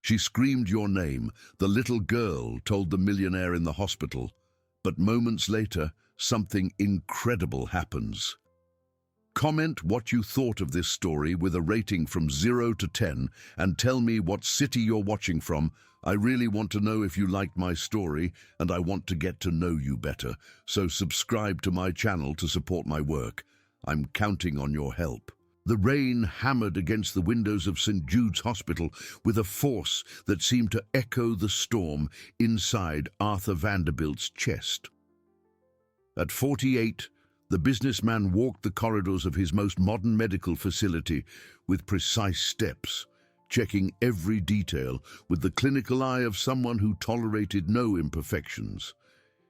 She screamed your name. The little girl told the millionaire in the hospital. But moments later, something incredible happens. Comment what you thought of this story with a rating from 0 to 10 and tell me what city you're watching from. I really want to know if you liked my story and I want to get to know you better. So subscribe to my channel to support my work. I'm counting on your help. The rain hammered against the windows of St. Jude's Hospital with a force that seemed to echo the storm inside Arthur Vanderbilt's chest. At 48, the businessman walked the corridors of his most modern medical facility with precise steps, checking every detail with the clinical eye of someone who tolerated no imperfections.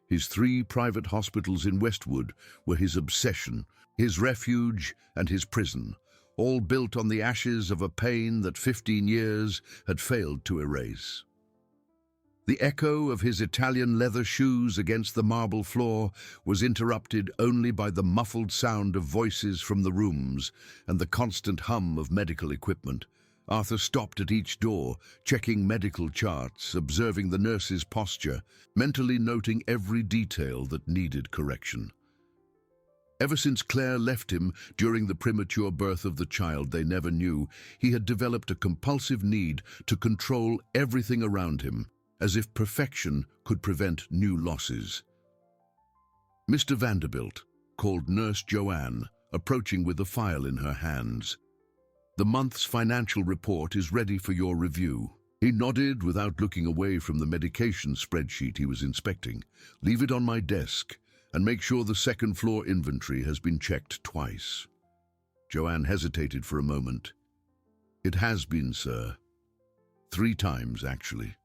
His 3 private hospitals in Westwood were his obsession, his refuge and his prison, all built on the ashes of a pain that 15 years had failed to erase. The echo of his Italian leather shoes against the marble floor was interrupted only by the muffled sound of voices from the rooms and the constant hum of medical equipment. Arthur stopped at each door, checking medical charts, observing the nurse's posture, mentally noting every detail that needed correction. Ever since Claire left him during the premature birth of the child they never knew, he had developed a compulsive need to control everything around him, as if perfection could prevent new losses. Mr. Vanderbilt called Nurse Joanne, approaching with a file in her hands. The month's financial report is ready for your review. He nodded without looking away from the medication spreadsheet he was inspecting. Leave it on my desk and make sure the second-floor inventory has been checked twice. Joanne hesitated for a moment. It has been, sir. 3 times, actually.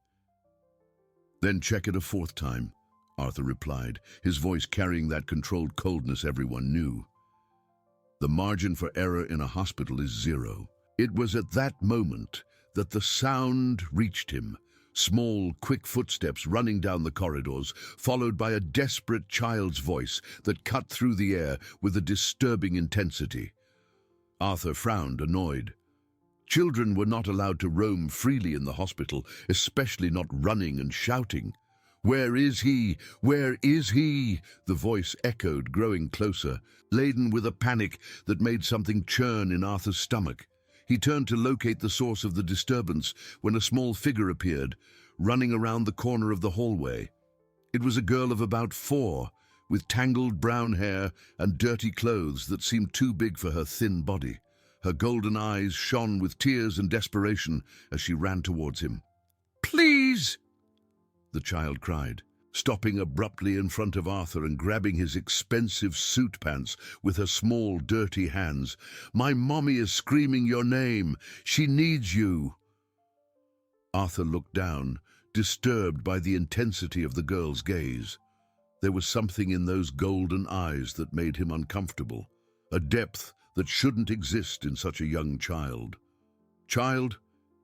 Then check it a 4th time, Arthur replied, his voice carrying that controlled coldness everyone knew. The margin for error in a hospital is 0. It was at that moment that the sound reached him, small, quick footsteps running down the corridors, followed by a desperate child's voice that cut through the air with a disturbing intensity. Arthur frowned, annoyed. Children were not allowed to roam freely in the hospital, especially not running and shouting. "Where is he? Where is he?" the voice echoed, growing closer, laden with a panic that made something churn in Arthur's stomach. He turned to locate the source of the disturbance when a small figure appeared, running around the corner of the hallway. It was a girl of about 4, with tangled brown hair and dirty clothes that seemed too big for her thin body. Her golden eyes shone with tears and desperation as she ran towards him. "Please!" the child cried, stopping abruptly in front of Arthur and grabbing his expensive suit pants with her small, dirty hands. "My mommy is screaming your name. She needs you." Arthur looked down, disturbed by the intensity of the girl's gaze. There was something in those golden eyes that made him uncomfortable, a depth that shouldn't exist in such a young child. "Child,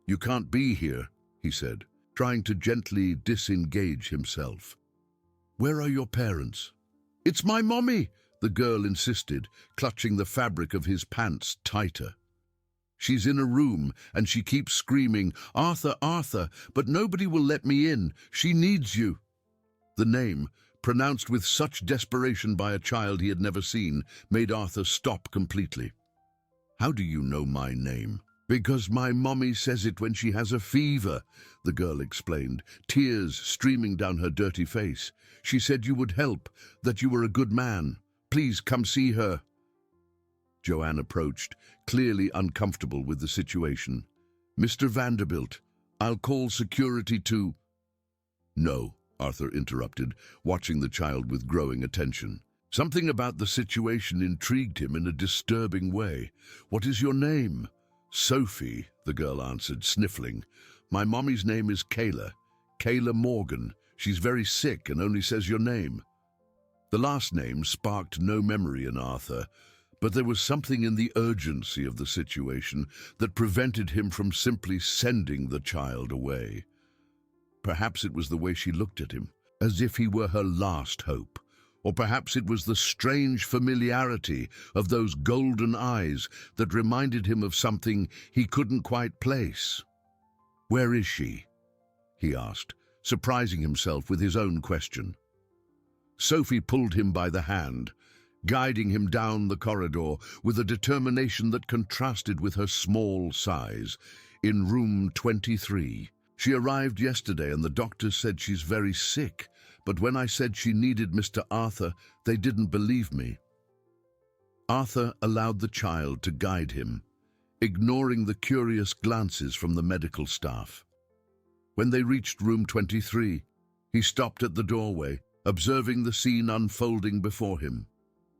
you can't be here," he said, trying to gently disengage himself. "Where are your parents?" "It's my mommy," the girl insisted, clutching the fabric of his pants tighter. "She's in a room and she keeps screaming, 'Arthur, Arthur,' but nobody will let me in. She needs you." The name, pronounced with such desperation by a child he had never seen, made Arthur stop completely. "How do you know my name?" "Because my mommy says it when she has a fever," the girl explained, tears streaming down her dirty face. "She said you would help, that you were a good man. Please come see her." Joanne approached, clearly uncomfortable with the situation. "Mr. Vanderbilt, I'll call security to—" "No," Arthur interrupted, watching the child with growing attention. Something about the situation intrigued him in a disturbing way. "What is your name?" "Sophie," the girl answered, sniffling. "My mommy's name is Kayla Morgan. She's very sick and only says your name." The last name sparked no memory in Arthur, but there was something in the urgency of the situation that prevented him from simply sending the child away. Perhaps it was the way she looked at him, as if he were her last hope. Or perhaps it was the strange familiarity of those golden eyes that reminded him of something he couldn't quite place. "Where is she?" he asked, surprising himself with his own question. Sophie pulled him by the hand, guiding him down the corridor with a determination that contrasted with her small size. "In room 23. She arrived yesterday and the doctor said she's very sick, but when I said she needed Mr. Arthur, they didn't believe me." Arthur allowed the child to guide him, ignoring the curious glances from the medical staff. When they reached room 23, he stopped at the doorway, observing the scene unfolding before him.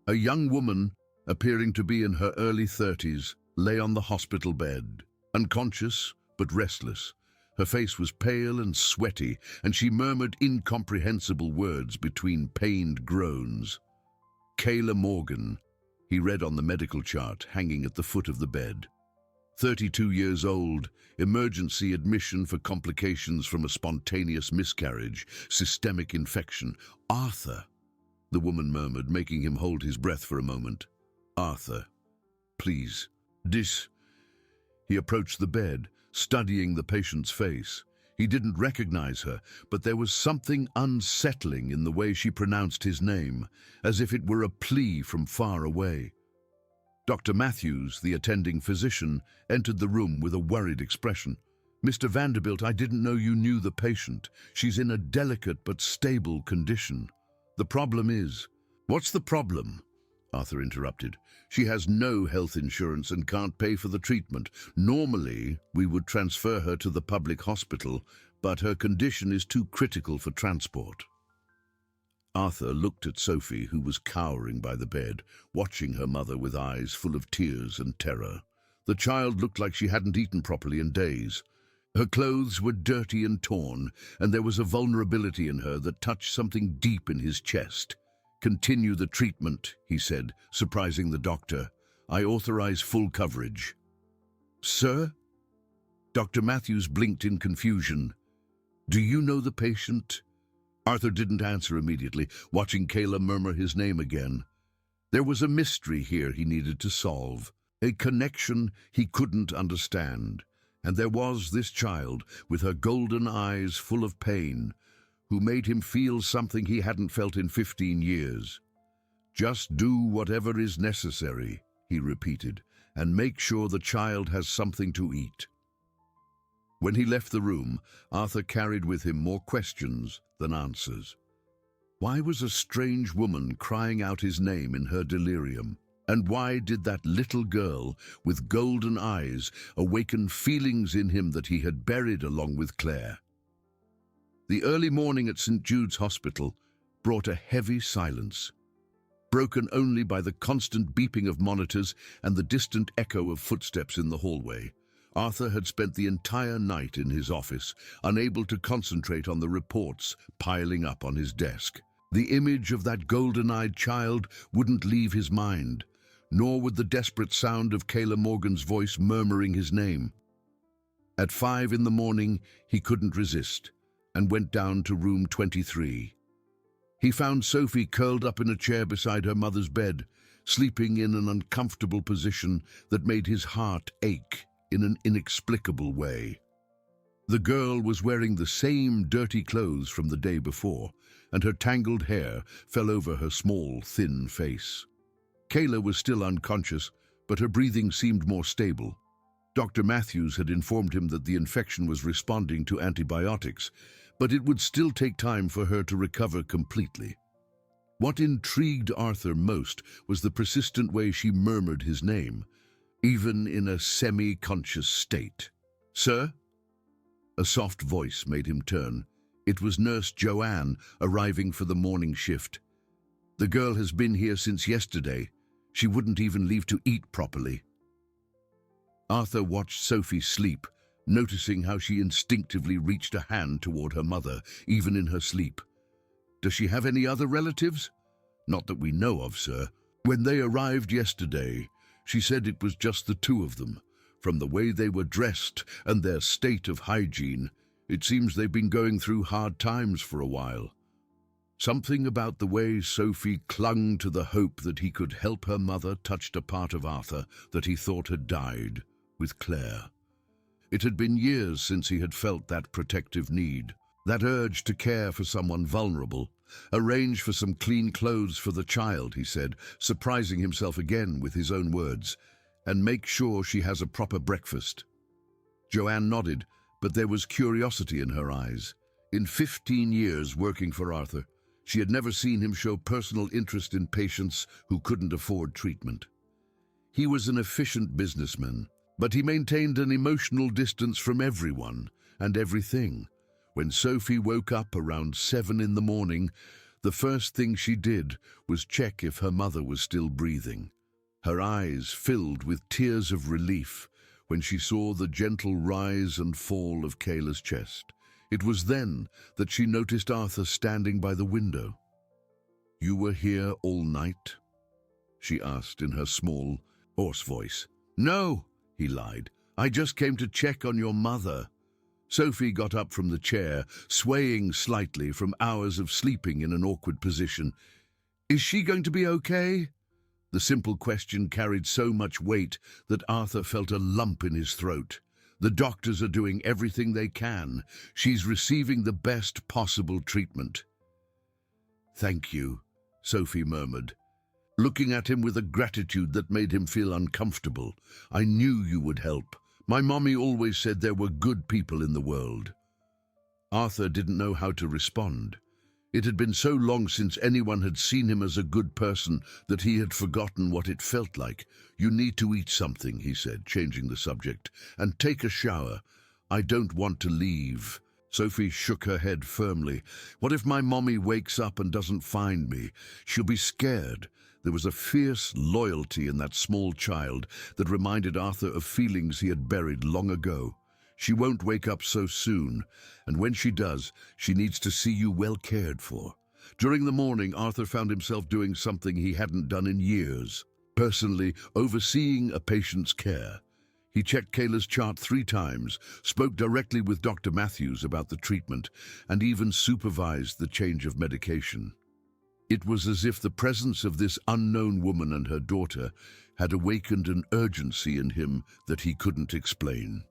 A young woman, appearing to be in her early 30s, lay on the hospital bed, unconscious but restless. Her face was pale and sweaty, and she murmured incomprehensible words between pained groans. "Kayla Morgan," he read on the medical chart hanging at the foot of the bed. 32 years old, emergency admission for complications from a spontaneous miscarriage, systemic infection. "Arthur," the woman murmured, making him hold his breath for a moment. "Arthur, please, this..." He approached the bed, studying the patient's face. He didn't recognize her, but there was something unsettling in the way she pronounced his name, as if it were a plea from far away. Dr. Matthews, the attending physician, entered the room with a worried expression. "Mr. Vanderbilt, I didn't know you knew the patient. She's in a delicate but stable condition. The problem is..." "What's the problem?" Arthur interrupted. "She has no health insurance and can't pay for the treatment. Normally, we would transfer her to the public hospital, but her condition is too critical for transport." Arthur looked at Sophie, who was cowering by the bed, watching her mother with eyes full of tears and terror. The child looked like she hadn't eaten properly in days. Her clothes were dirty and torn, and there was a vulnerability in her that touched something deep in his chest. "Continue the treatment," he said, surprising the doctor. "I authorize full coverage." "Sir?" Dr. Matthews blinked in confusion. "Do you know the patient?" Arthur didn't answer immediately, watching Kayla murmur his name again. There was a mystery here he needed to solve, a connection he couldn't understand. And there was this child, with her golden eyes full of pain, who made him feel something he hadn't felt in 15 years. "Just do whatever is necessary," he repeated, "and make sure the child has something to eat." When he left the room, Arthur carried with him more questions than answers. Why was a strange woman crying out his name in her delirium? And why did that little girl with golden eyes awaken feelings in him that he had buried along with Claire? The early morning at St. Jude's Hospital brought a heavy silence, broken only by the constant beeping of monitors and the distant echo of footsteps in the hallway. Arthur had spent the entire night in his office, unable to concentrate on the reports piling up on his desk. The image of that golden-eyed child wouldn't leave his mind, nor would the desperate sound of Kayla Morgan's voice murmuring his name. At 5 in the morning, he couldn't resist and went down to room 23. He found Sophie curled up in a chair beside her mother's bed, sleeping in an uncomfortable position that made his heart ache in an inexplicable way. The girl was wearing the same dirty clothes from the day before, and her tangled hair fell over her small, thin face. Kayla was still unconscious, but her breathing seemed more stable. Dr. Matthews had informed him that the infection was responding to antibiotics, but it would still take time for her to recover completely. What intrigued Arthur most was the persistent way she murmured his name, even in a semi-conscious state. "Sir?" A soft voice made him turn. It was Nurse Joanne, arriving for the morning shift. "The girl has been here since yesterday. She wouldn't even leave to eat properly." Arthur watched Sophie sleep, noticing how she instinctively reached a hand toward her mother, even in her sleep. "Does she have any other relatives?" "Not that we know of, sir. When they arrived yesterday, she said it was just the two of them. From the way they were dressed and their state of hygiene, it seems they've been going through hard times for a while." Something about the way Sophie clung to the hope that he could help her mother touched a part of Arthur that he thought had died with Claire. It had been years since he had felt that protective need, that urge to care for someone vulnerable. Arrange for some clean clothes for the child, he said, surprising himself again with his own words, and make sure she has a proper breakfast. Joanne nodded, but there was curiosity in her eyes. In 15 years working for Arthur, she had never seen him show personal interest in patients who couldn't afford treatment. He was an efficient businessman, but he maintained an emotional distance from everyone and everything. When Sophie woke up around 7 in the morning, the first thing she did was check if her mother was still breathing. Her eyes filled with tears of relief when she saw the gentle rise and fall of Kayla's chest. It was then that she noticed Arthur standing by the window. "You were here all night?" she asked in her small, hoarse voice. "No," he lied. "I just came to check on your mother." Sophie got up from the chair, swaying slightly from hours of sleeping in an awkward position. "Is she going to be okay?" The simple question carried so much weight that Arthur felt a lump in his throat. "The doctors are doing everything they can. She's receiving the best possible treatment." "Thank you," Sophie murmured, looking at him with a gratitude that made him feel uncomfortable. "I knew you would help. My mommy always said there were good people in the world." Arthur didn't know how to respond. It had been so long since anyone had seen him as a good person that he had forgotten what it felt like. "You need to eat something," he said, changing the subject, "and take a shower. I don't want to leave." Sophie shook her head firmly. "What if my mommy wakes up and doesn't find me? She'll be scared." There was a fierce loyalty in that small child that reminded Arthur of feelings he had buried long ago. "She won't wake up so soon, and when she does, she needs to see you well cared for." During the morning, Arthur found himself doing something he hadn't done in years, personally overseeing a patient's care. He checked Kayla's chart 3 times, spoke directly with Dr. Matthews about the treatment, and even supervised the change of medication. It was as if the presence of this unknown woman and her daughter had awakened an urgency in him that he couldn't explain.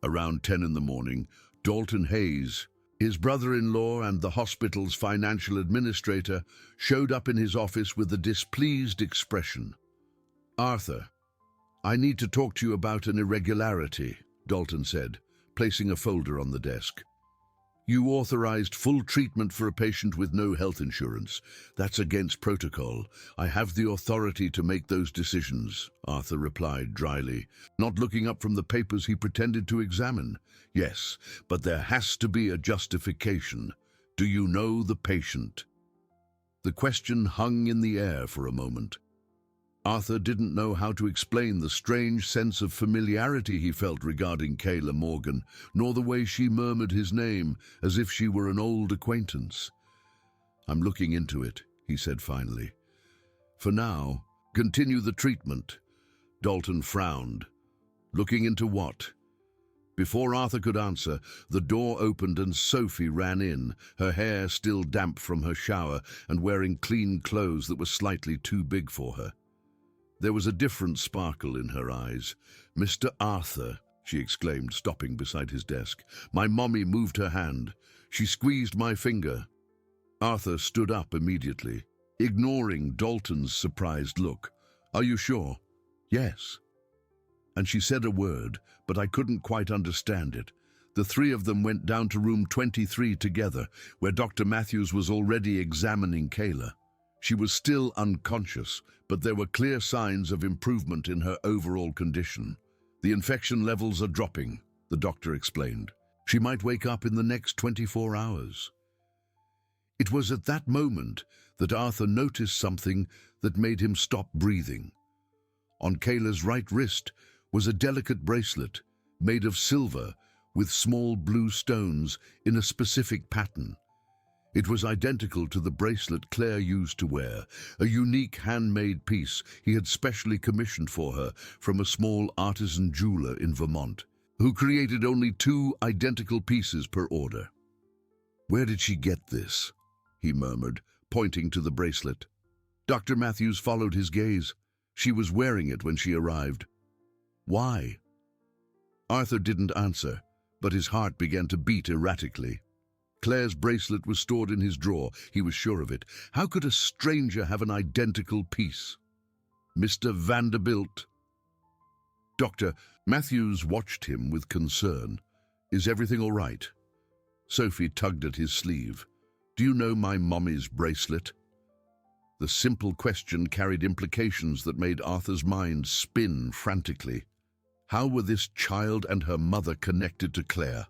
Around 10 in the morning, Dalton Hayes, his brother-in-law and the hospital's financial administrator, showed up in his office with a displeased expression. "Arthur, I need to talk to you about an irregularity," Dalton said, placing a folder on the desk. "You authorized full treatment for a patient with no health insurance. That's against protocol. I have the authority to make those decisions," Arthur replied dryly, not looking up from the papers he pretended to examine. "Yes, but there has to be a justification. Do you know the patient?" The question hung in the air for a moment. Arthur didn't know how to explain the strange sense of familiarity he felt regarding Kayla Morgan, nor the way she murmured his name as if she were an old acquaintance. "I'm looking into it," he said finally. "For now, continue the treatment." Dalton frowned. "Looking into what?" Before Arthur could answer, the door opened and Sophie ran in, her hair still damp from her shower and wearing clean clothes that were slightly too big for her. There was a different sparkle in her eyes. "Mr. Arthur," she exclaimed, stopping beside his desk. "My mommy moved her hand. She squeezed my finger." Arthur stood up immediately, ignoring Dalton's surprised look. "Are you sure?" "Yes." And she said a word, but I couldn't quite understand it. The 3 of them went down to room 23 together, where Dr. Matthews was already examining Kayla. She was still unconscious, but there were clear signs of improvement in her overall condition. "The infection levels are dropping," the doctor explained. "She might wake up in the next 24 hours. It was at that moment that Arthur noticed something that made him stop breathing. On Kayla's right wrist was a delicate bracelet made of silver with small blue stones in a specific pattern. It was identical to the bracelet Claire used to wear, a unique handmade piece he had specially commissioned for her from a small artisan jeweler in Vermont, who created only 2 identical pieces per order. "Where did she get this?" he murmured, pointing to the bracelet. Dr. Matthews followed his gaze. "She was wearing it when she arrived." "Why?" Arthur didn't answer, but his heart began to beat erratically. Claire's bracelet was stored in his drawer, he was sure of it. How could a stranger have an identical piece? Mr. Vanderbilt. Dr. Matthews watched him with concern. Is everything all right? Sophie tugged at his sleeve. Do you know my mommy's bracelet? The simple question carried implications that made Arthur's mind spin frantically. How were this child and her mother connected to Claire?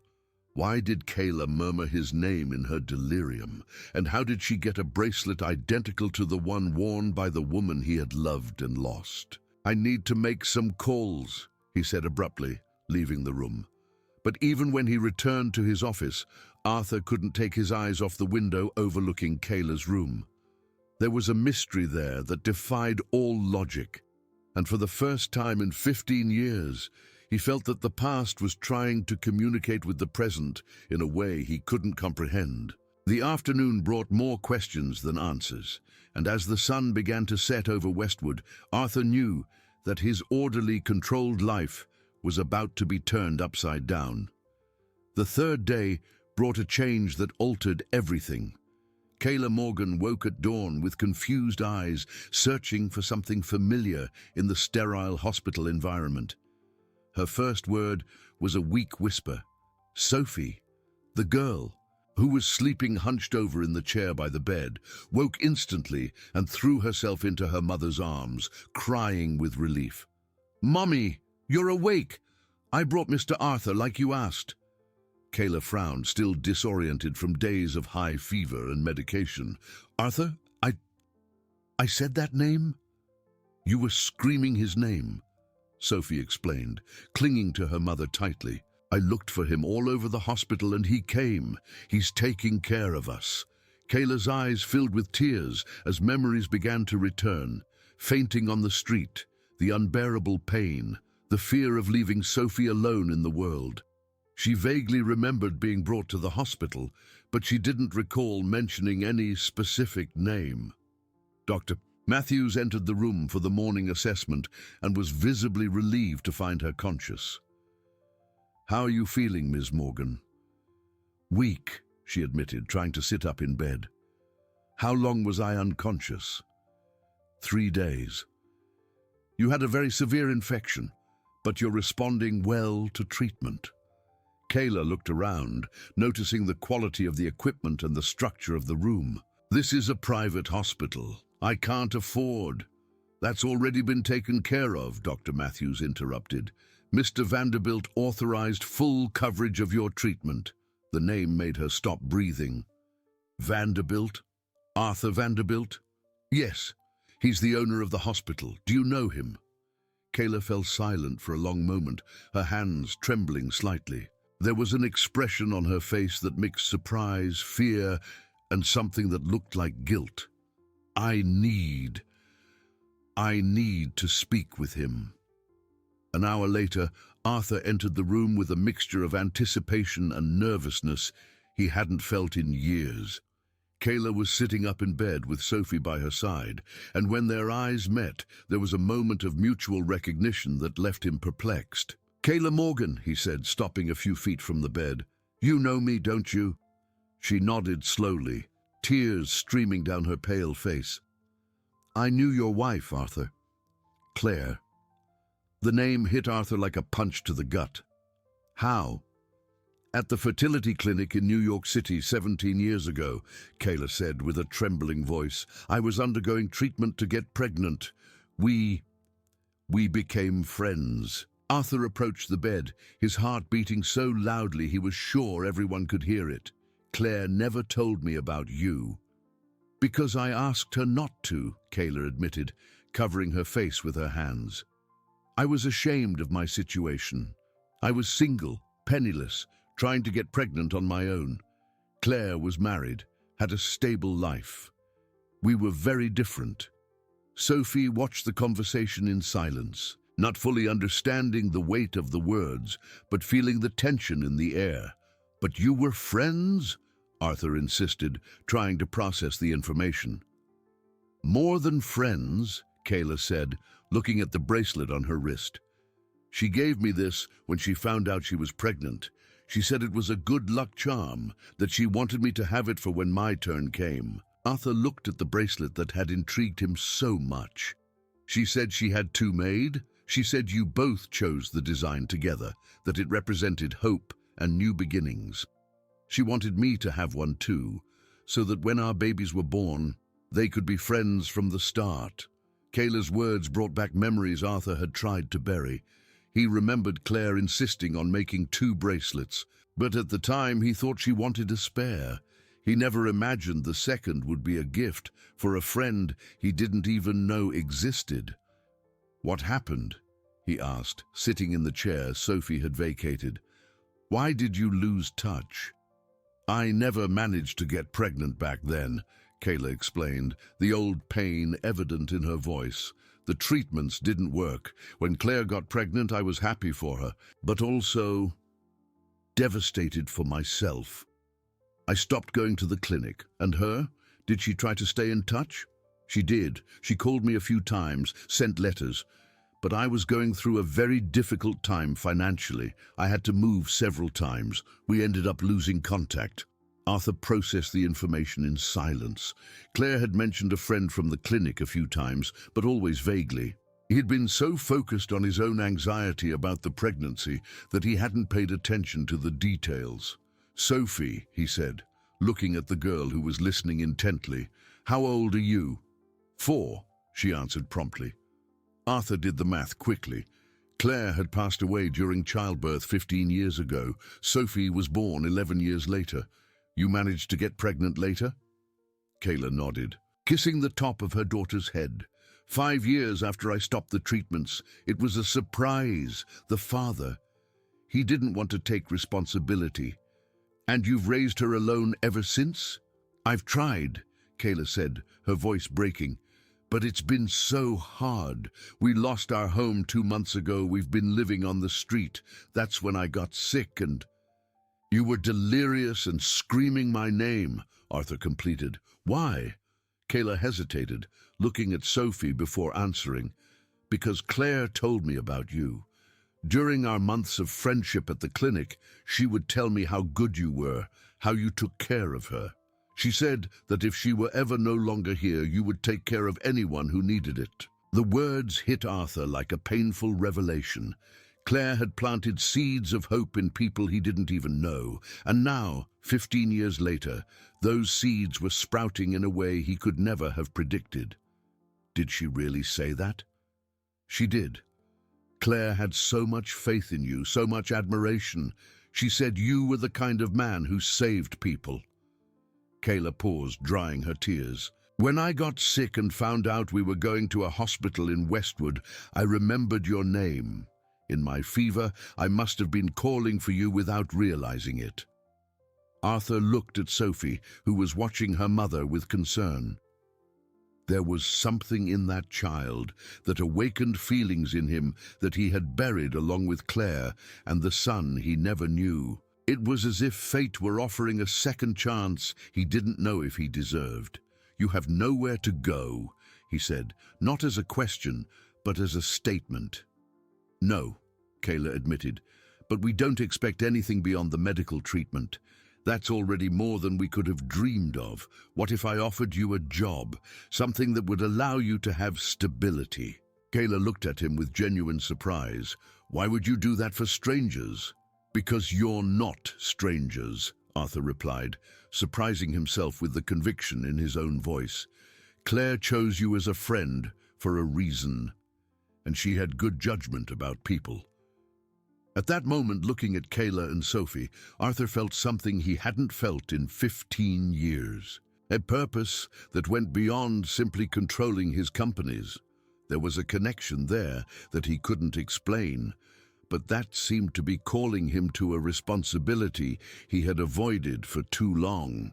Why did Kayla murmur his name in her delirium? And how did she get a bracelet identical to the one worn by the woman he had loved and lost? I need to make some calls, he said abruptly, leaving the room. But even when he returned to his office, Arthur couldn't take his eyes off the window overlooking Kayla's room. There was a mystery there that defied all logic, and for the first time in 15 years, he felt that the past was trying to communicate with the present in a way he couldn't comprehend. The afternoon brought more questions than answers, and as the sun began to set over Westwood, Arthur knew that his orderly, controlled life was about to be turned upside down. The third day brought a change that altered everything. Kayla Morgan woke at dawn with confused eyes, searching for something familiar in the sterile hospital environment. Her first word was a weak whisper. Sophie, the girl, who was sleeping hunched over in the chair by the bed, woke instantly and threw herself into her mother's arms, crying with relief. Mommy, you're awake! I brought Mr. Arthur like you asked. Kayla frowned, still disoriented from days of high fever and medication. Arthur, I said that name? You were screaming his name, Sophie explained, clinging to her mother tightly. I looked for him all over the hospital and he came. He's taking care of us. Kayla's eyes filled with tears as memories began to return. Fainting on the street, the unbearable pain, the fear of leaving Sophie alone in the world. She vaguely remembered being brought to the hospital, but she didn't recall mentioning any specific name. Dr. Matthews entered the room for the morning assessment and was visibly relieved to find her conscious. How are you feeling, Ms. Morgan? Weak, she admitted, trying to sit up in bed. How long was I unconscious? 3 days. You had a very severe infection, but you're responding well to treatment. Kayla looked around, noticing the quality of the equipment and the structure of the room. This is a private hospital. I can't afford. That's already been taken care of, Dr. Matthews interrupted. Mr. Vanderbilt authorized full coverage of your treatment. The name made her stop breathing. Vanderbilt? Arthur Vanderbilt? Yes, he's the owner of the hospital. Do you know him? Kayla fell silent for a long moment, her hands trembling slightly. There was an expression on her face that mixed surprise, fear, and something that looked like guilt. I need to speak with him. An hour later, Arthur entered the room with a mixture of anticipation and nervousness he hadn't felt in years. Kayla was sitting up in bed with Sophie by her side, and when their eyes met, there was a moment of mutual recognition that left him perplexed. Kayla Morgan, he said, stopping a few feet from the bed. You know me, don't you? She nodded slowly, tears streaming down her pale face. I knew your wife, Arthur. Claire. The name hit Arthur like a punch to the gut. How? At the fertility clinic in New York City 17 years ago, Kayla said with a trembling voice. I was undergoing treatment to get pregnant. We became friends. Arthur approached the bed, his heart beating so loudly he was sure everyone could hear it. Claire never told me about you. Because I asked her not to, Kayla admitted, covering her face with her hands. I was ashamed of my situation. I was single, penniless, trying to get pregnant on my own. Claire was married, had a stable life. We were very different. Sophie watched the conversation in silence, not fully understanding the weight of the words, but feeling the tension in the air. But you were friends? Arthur insisted, trying to process the information. More than friends, Kayla said, looking at the bracelet on her wrist. She gave me this when she found out she was pregnant. She said it was a good luck charm, that she wanted me to have it for when my turn came. Arthur looked at the bracelet that had intrigued him so much. She said she had two made. She said you both chose the design together, that it represented hope and new beginnings. She wanted me to have one too, so that when our babies were born, they could be friends from the start. Kayla's words brought back memories Arthur had tried to bury. He remembered Claire insisting on making two bracelets, but at the time he thought she wanted a spare. He never imagined the second would be a gift for a friend he didn't even know existed. "What happened?" he asked, sitting in the chair Sophie had vacated. "Why did you lose touch?" "I never managed to get pregnant back then," Kayla explained, the old pain evident in her voice. "The treatments didn't work. When Claire got pregnant, I was happy for her, but also devastated for myself. I stopped going to the clinic. And her? Did she try to stay in touch?" "She did. She called me a few times, sent letters. But I was going through a very difficult time financially. I had to move several times. We ended up losing contact." Arthur processed the information in silence. Claire had mentioned a friend from the clinic a few times, but always vaguely. He had been so focused on his own anxiety about the pregnancy that he hadn't paid attention to the details. "Sophie," he said, looking at the girl who was listening intently, "how old are you?" "4," she answered promptly. Arthur did the math quickly. Claire had passed away during childbirth 15 years ago. Sophie was born 11 years later. "You managed to get pregnant later?" Kayla nodded, kissing the top of her daughter's head. 5 years after I stopped the treatments. It was a surprise. The father, he didn't want to take responsibility. "And you've raised her alone ever since?" "I've tried," Kayla said, her voice breaking. "But it's been so hard. We lost our home 2 months ago. We've been living on the street. That's when I got sick and—" "You were delirious and screaming my name," Arthur completed. "Why?" Kayla hesitated, looking at Sophie before answering. "Because Claire told me about you. During our months of friendship at the clinic, she would tell me how good you were, how you took care of her. She said that if she were ever no longer here, you would take care of anyone who needed it." The words hit Arthur like a painful revelation. Claire had planted seeds of hope in people he didn't even know, and now, 15 years later, those seeds were sprouting in a way he could never have predicted. Did she really say that? She did. Claire had so much faith in you, so much admiration. She said you were the kind of man who saved people. Kayla paused, drying her tears. "When I got sick and found out we were going to a hospital in Westwood, I remembered your name. In my fever, I must have been calling for you without realizing it." Arthur looked at Sophie, who was watching her mother with concern. There was something in that child that awakened feelings in him that he had buried along with Claire and the son he never knew. It was as if fate were offering a second chance he didn't know if he deserved. "You have nowhere to go," he said, not as a question, but as a statement. "No," Kayla admitted, "but we don't expect anything beyond the medical treatment. That's already more than we could have dreamed of. What if I offered you a job, something that would allow you to have stability?" Kayla looked at him with genuine surprise. "Why would you do that for strangers?" "Because you're not strangers," Arthur replied, surprising himself with the conviction in his own voice. "Claire chose you as a friend for a reason, and she had good judgment about people." At that moment, looking at Kayla and Sophie, Arthur felt something he hadn't felt in 15 years. A purpose that went beyond simply controlling his companies. There was a connection there that he couldn't explain, but that seemed to be calling him to a responsibility he had avoided for too long.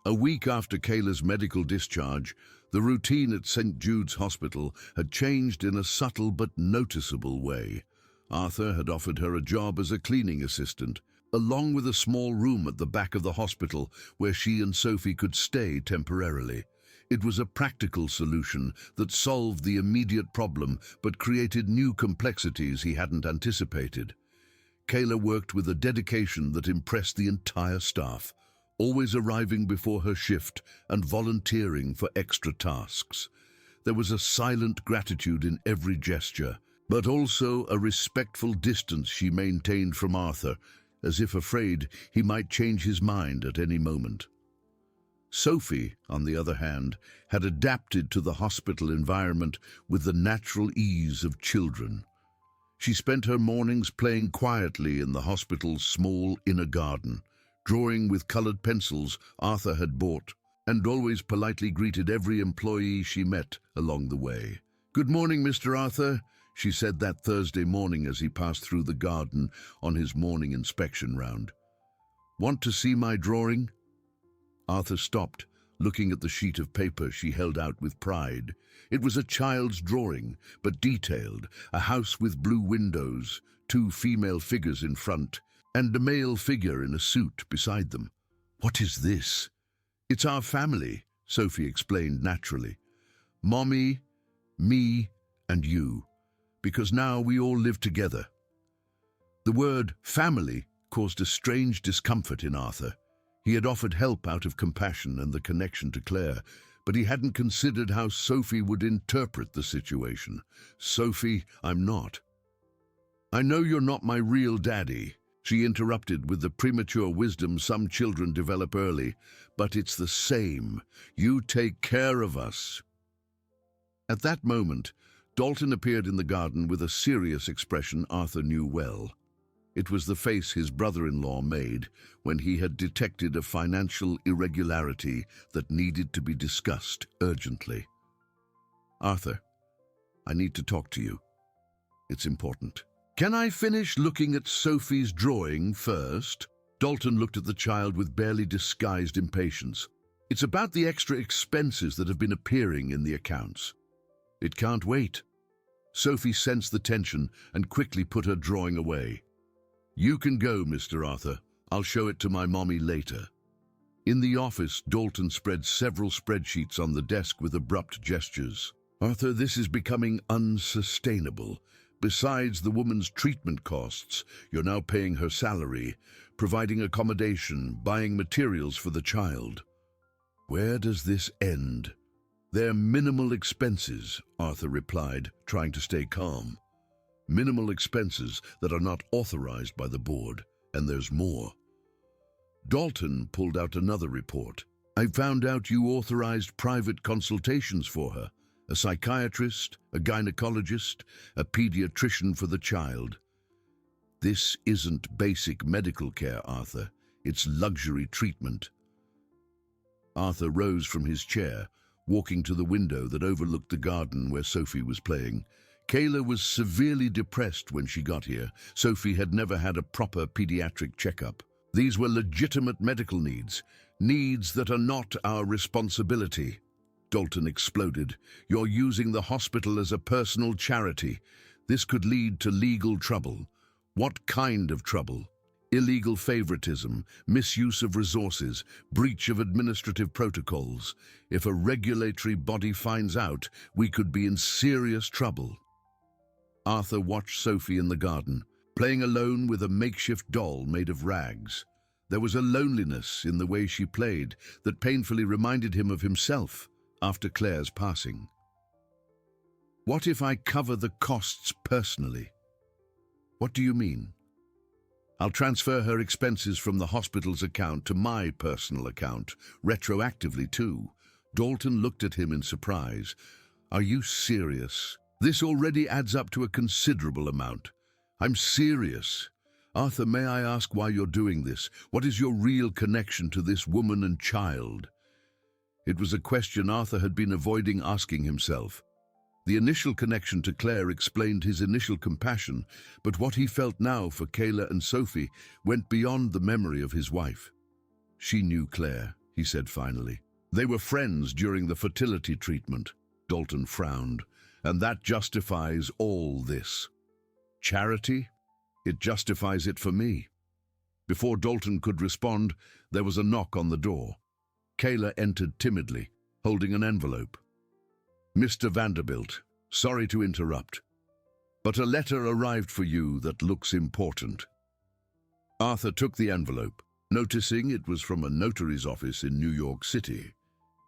A week after Kayla's medical discharge, the routine at St. Jude's Hospital had changed in a subtle but noticeable way. Arthur had offered her a job as a cleaning assistant, along with a small room at the back of the hospital where she and Sophie could stay temporarily. It was a practical solution that solved the immediate problem but created new complexities he hadn't anticipated. Kayla worked with a dedication that impressed the entire staff, always arriving before her shift and volunteering for extra tasks. There was a silent gratitude in every gesture, but also a respectful distance she maintained from Arthur, as if afraid he might change his mind at any moment. Sophie, on the other hand, had adapted to the hospital environment with the natural ease of children. She spent her mornings playing quietly in the hospital's small inner garden, drawing with colored pencils Arthur had bought, and always politely greeted every employee she met along the way. "Good morning, Mr. Arthur," she said that Thursday morning as he passed through the garden on his morning inspection round. "Want to see my drawing?" Arthur stopped, looking at the sheet of paper she held out with pride. It was a child's drawing, but detailed, a house with blue windows, 2 female figures in front, and a male figure in a suit beside them. "What is this?" "It's our family," Sophie explained naturally. "Mommy, me, and you, because now we all live together." The word family caused a strange discomfort in Arthur. He had offered help out of compassion and the connection to Claire, but he hadn't considered how Sophie would interpret the situation. "Sophie, I'm not." "I know you're not my real daddy," she interrupted with the premature wisdom some children develop early, "but it's the same. You take care of us." At that moment, Dalton appeared in the garden with a serious expression Arthur knew well. It was the face his brother-in-law made when he had detected a financial irregularity that needed to be discussed urgently. "Arthur, I need to talk to you. It's important." "Can I finish looking at Sophie's drawing first?" Dalton looked at the child with barely disguised impatience. "It's about the extra expenses that have been appearing in the accounts." "It can't wait." Sophie sensed the tension and quickly put her drawing away. "You can go, Mr. Arthur. I'll show it to my mommy later." In the office, Dalton spread several spreadsheets on the desk with abrupt gestures. "Arthur, this is becoming unsustainable. Besides the woman's treatment costs, you're now paying her salary, providing accommodation, buying materials for the child. Where does this end?" "They're minimal expenses," Arthur replied, trying to stay calm. "Minimal expenses that are not authorized by the board, and there's more." Dalton pulled out another report. "I found out you authorized private consultations for her, a psychiatrist, a gynecologist, a pediatrician for the child. This isn't basic medical care, Arthur. It's luxury treatment." Arthur rose from his chair, walking to the window that overlooked the garden where Sophie was playing. Kayla was severely depressed when she got here. Sophie had never had a proper pediatric checkup. These were legitimate medical needs, needs that are not our responsibility. Dalton exploded. "You're using the hospital as a personal charity. This could lead to legal trouble." "What kind of trouble?" "Illegal favoritism, misuse of resources, breach of administrative protocols. If a regulatory body finds out, we could be in serious trouble." Arthur watched Sophie in the garden, playing alone with a makeshift doll made of rags. There was a loneliness in the way she played that painfully reminded him of himself after Claire's passing. "What if I cover the costs personally?" "What do you mean?" "I'll transfer her expenses from the hospital's account to my personal account, retroactively too." Dalton looked at him in surprise. "Are you serious? This already adds up to a considerable amount." "I'm serious. Arthur, may I ask why you're doing this? What is your real connection to this woman and child?" It was a question Arthur had been avoiding asking himself. The initial connection to Claire explained his initial compassion, but what he felt now for Kayla and Sophie went beyond the memory of his wife. "She knew Claire," he said finally. "They were friends during the fertility treatment." Dalton frowned. "And that justifies all this." "Charity? It justifies it for me." Before Dalton could respond, there was a knock on the door. Kayla entered timidly. holding an envelope. "Mr. Vanderbilt, sorry to interrupt, but a letter arrived for you that looks important." Arthur took the envelope, noticing it was from a notary's office in New York City.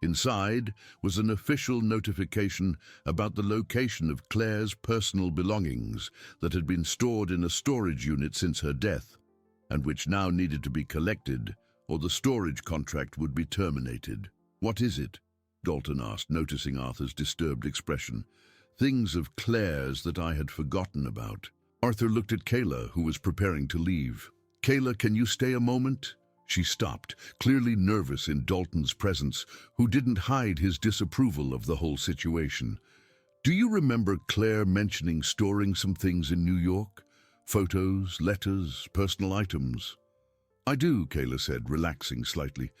Inside was an official notification about the location of Claire's personal belongings that had been stored in a storage unit since her death, and which now needed to be collected, or the storage contract would be terminated. "What is it?" Dalton asked, noticing Arthur's disturbed expression. "Things of Claire's that I had forgotten about." Arthur looked at Kayla, who was preparing to leave. "Kayla, can you stay a moment?" She stopped, clearly nervous in Dalton's presence, who didn't hide his disapproval of the whole situation. "Do you remember Claire mentioning storing some things in New York? Photos, letters, personal items?" "I do," Kayla said, relaxing slightly.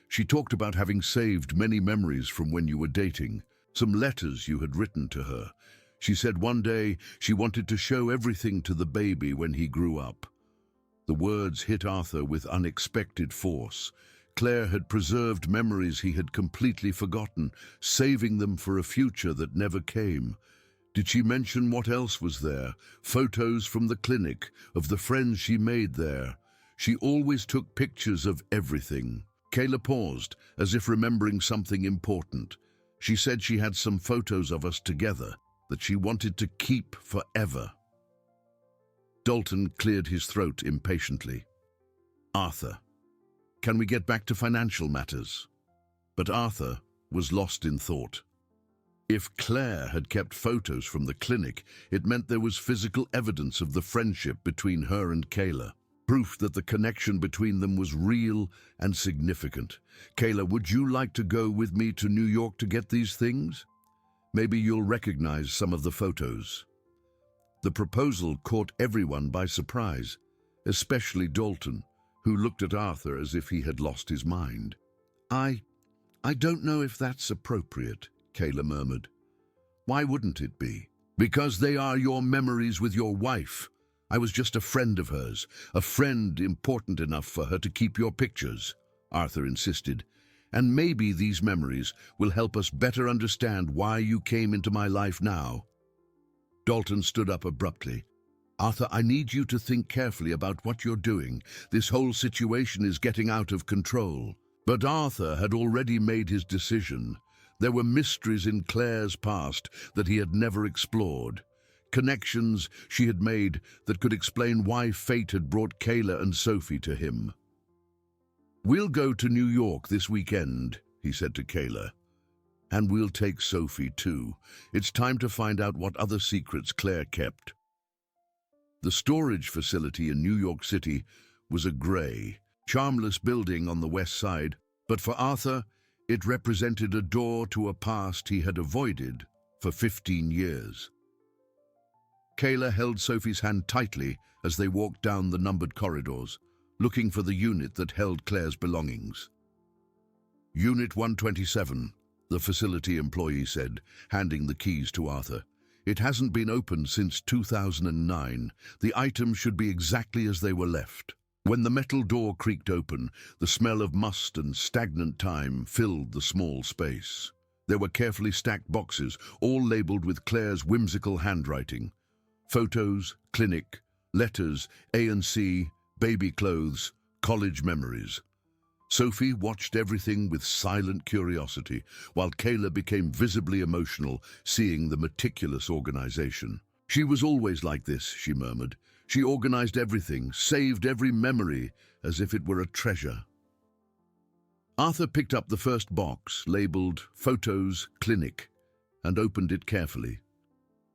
"She talked about having saved many memories from when you were dating, some letters you had written to her. She said one day she wanted to show everything to the baby when he grew up." The words hit Arthur with unexpected force. Claire had preserved memories he had completely forgotten, saving them for a future that never came. Did she mention what else was there? Photos from the clinic, of the friends she made there. She always took pictures of everything. Kayla paused, as if remembering something important. She said she had some photos of us together that she wanted to keep forever. Dalton cleared his throat impatiently. "Arthur, can we get back to financial matters?" But Arthur was lost in thought. If Claire had kept photos from the clinic, it meant there was physical evidence of the friendship between her and Kayla, proof that the connection between them was real and significant. "Kayla, would you like to go with me to New York to get these things? Maybe you'll recognize some of the photos." The proposal caught everyone by surprise, especially Dalton, who looked at Arthur as if he had lost his mind. I don't know if that's appropriate," Kayla murmured. "Why wouldn't it be?" "Because they are your memories with your wife. I was just a friend of hers, a friend important enough for her to keep your pictures," Arthur insisted. "And maybe these memories will help us better understand why you came into my life now." Dalton stood up abruptly. "Arthur, I need you to think carefully about what you're doing. This whole situation is getting out of control." But Arthur had already made his decision. There were mysteries in Claire's past that he had never explored. Connections she had made that could explain why fate had brought Kayla and Sophie to him. "We'll go to New York this weekend," he said to Kayla. "And we'll take Sophie too. It's time to find out what other secrets Claire kept." The storage facility in New York City was a grey, charmless building on the west side, but for Arthur, it represented a door to a past he had avoided for 15 years. Kayla held Sophie's hand tightly as they walked down the numbered corridors, looking for the unit that held Claire's belongings. "Unit 127, the facility employee said, handing the keys to Arthur. "It hasn't been opened since 2009. The items should be exactly as they were left." When the metal door creaked open, the smell of must and stagnant time filled the small space. There were carefully stacked boxes, all labeled with Claire's whimsical handwriting. Photos, clinic, letters, A&C, baby clothes, college memories. Sophie watched everything with silent curiosity, while Kayla became visibly emotional, seeing the meticulous organization. "She was always like this," she murmured. "She organized everything, saved every memory, as if it were a treasure." Arthur picked up the first box, labeled Photos, Clinic, and opened it carefully.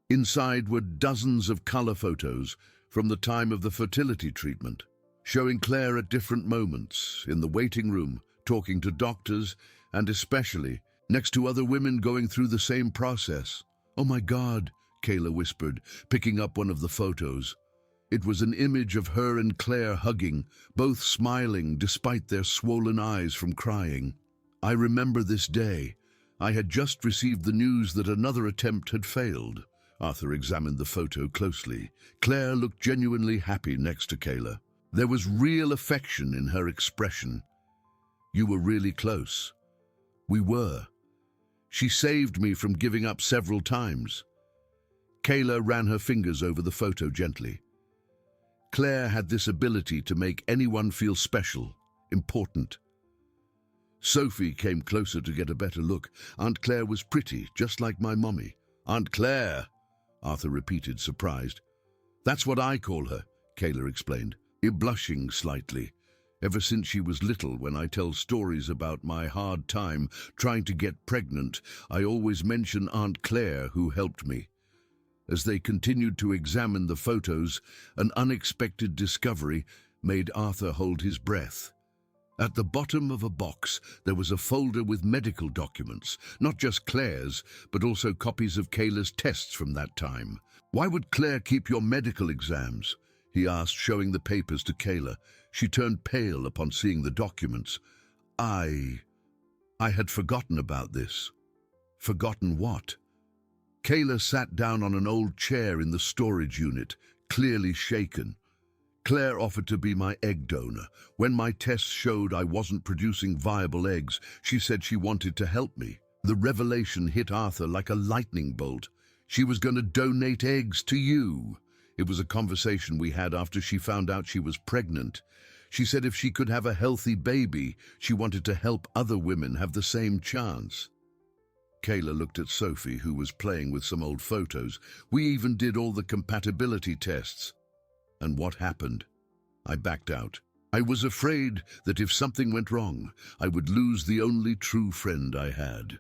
Inside were dozens of color photos from the time of the fertility treatment, showing Claire at different moments, in the waiting room, talking to doctors, and especially next to other women going through the same process. "Oh my God," Kayla whispered, picking up one of the photos. It was an image of her and Claire hugging, both smiling despite their swollen eyes from crying. "I remember this day. I had just received the news that another attempt had failed." Arthur examined the photo closely. Claire looked genuinely happy next to Kayla. There was real affection in her expression. "You were really close." "We were. She saved me from giving up several times." Kayla ran her fingers over the photo gently. Claire had this ability to make anyone feel special, important. Sophie came closer to get a better look. "Aunt Claire was pretty, just like my mommy." "Aunt Claire," Arthur repeated, surprised. "That's what I call her," Kayla explained, blushing slightly. "Ever since she was little, when I tell stories about my hard time trying to get pregnant, I always mention Aunt Claire, who helped me." As they continued to examine the photos, an unexpected discovery made Arthur hold his breath. At the bottom of a box, there was a folder with medical documents, not just Claire's, but also copies of Kayla's tests from that time. "Why would Claire keep your medical exams?" he asked, showing the papers to Kayla. She turned pale upon seeing the documents. I had forgotten about this." "Forgotten what?" Kayla sat down on an old chair in the storage unit, clearly shaken. "Claire offered to be my egg donor. When my tests showed I wasn't producing viable eggs, she said she wanted to help me." The revelation hit Arthur like a lightning bolt. "She was going to donate eggs to you." It was a conversation we had after she found out she was pregnant. She said if she could have a healthy baby, she wanted to help other women have the same chance. Kayla looked at Sophie, who was playing with some old photos. "We even did all the compatibility tests." "And what happened?" "I backed out. I was afraid that if something went wrong, I would lose the only true friend I had."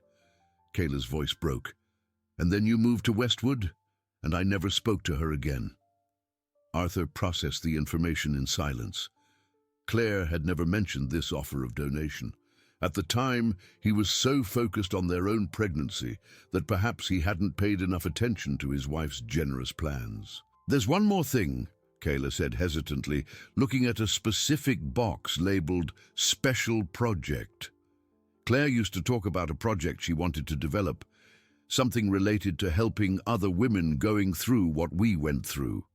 Kayla's voice broke. "And then you moved to Westwood, and I never spoke to her again." Arthur processed the information in silence. Claire had never mentioned this offer of donation. At the time, he was so focused on their own pregnancy that perhaps he hadn't paid enough attention to his wife's generous plans. "There's one more thing," Kayla said hesitantly, looking at a specific box labeled Special Project. Claire used to talk about a project she wanted to develop, something related to helping other women going through what we went through.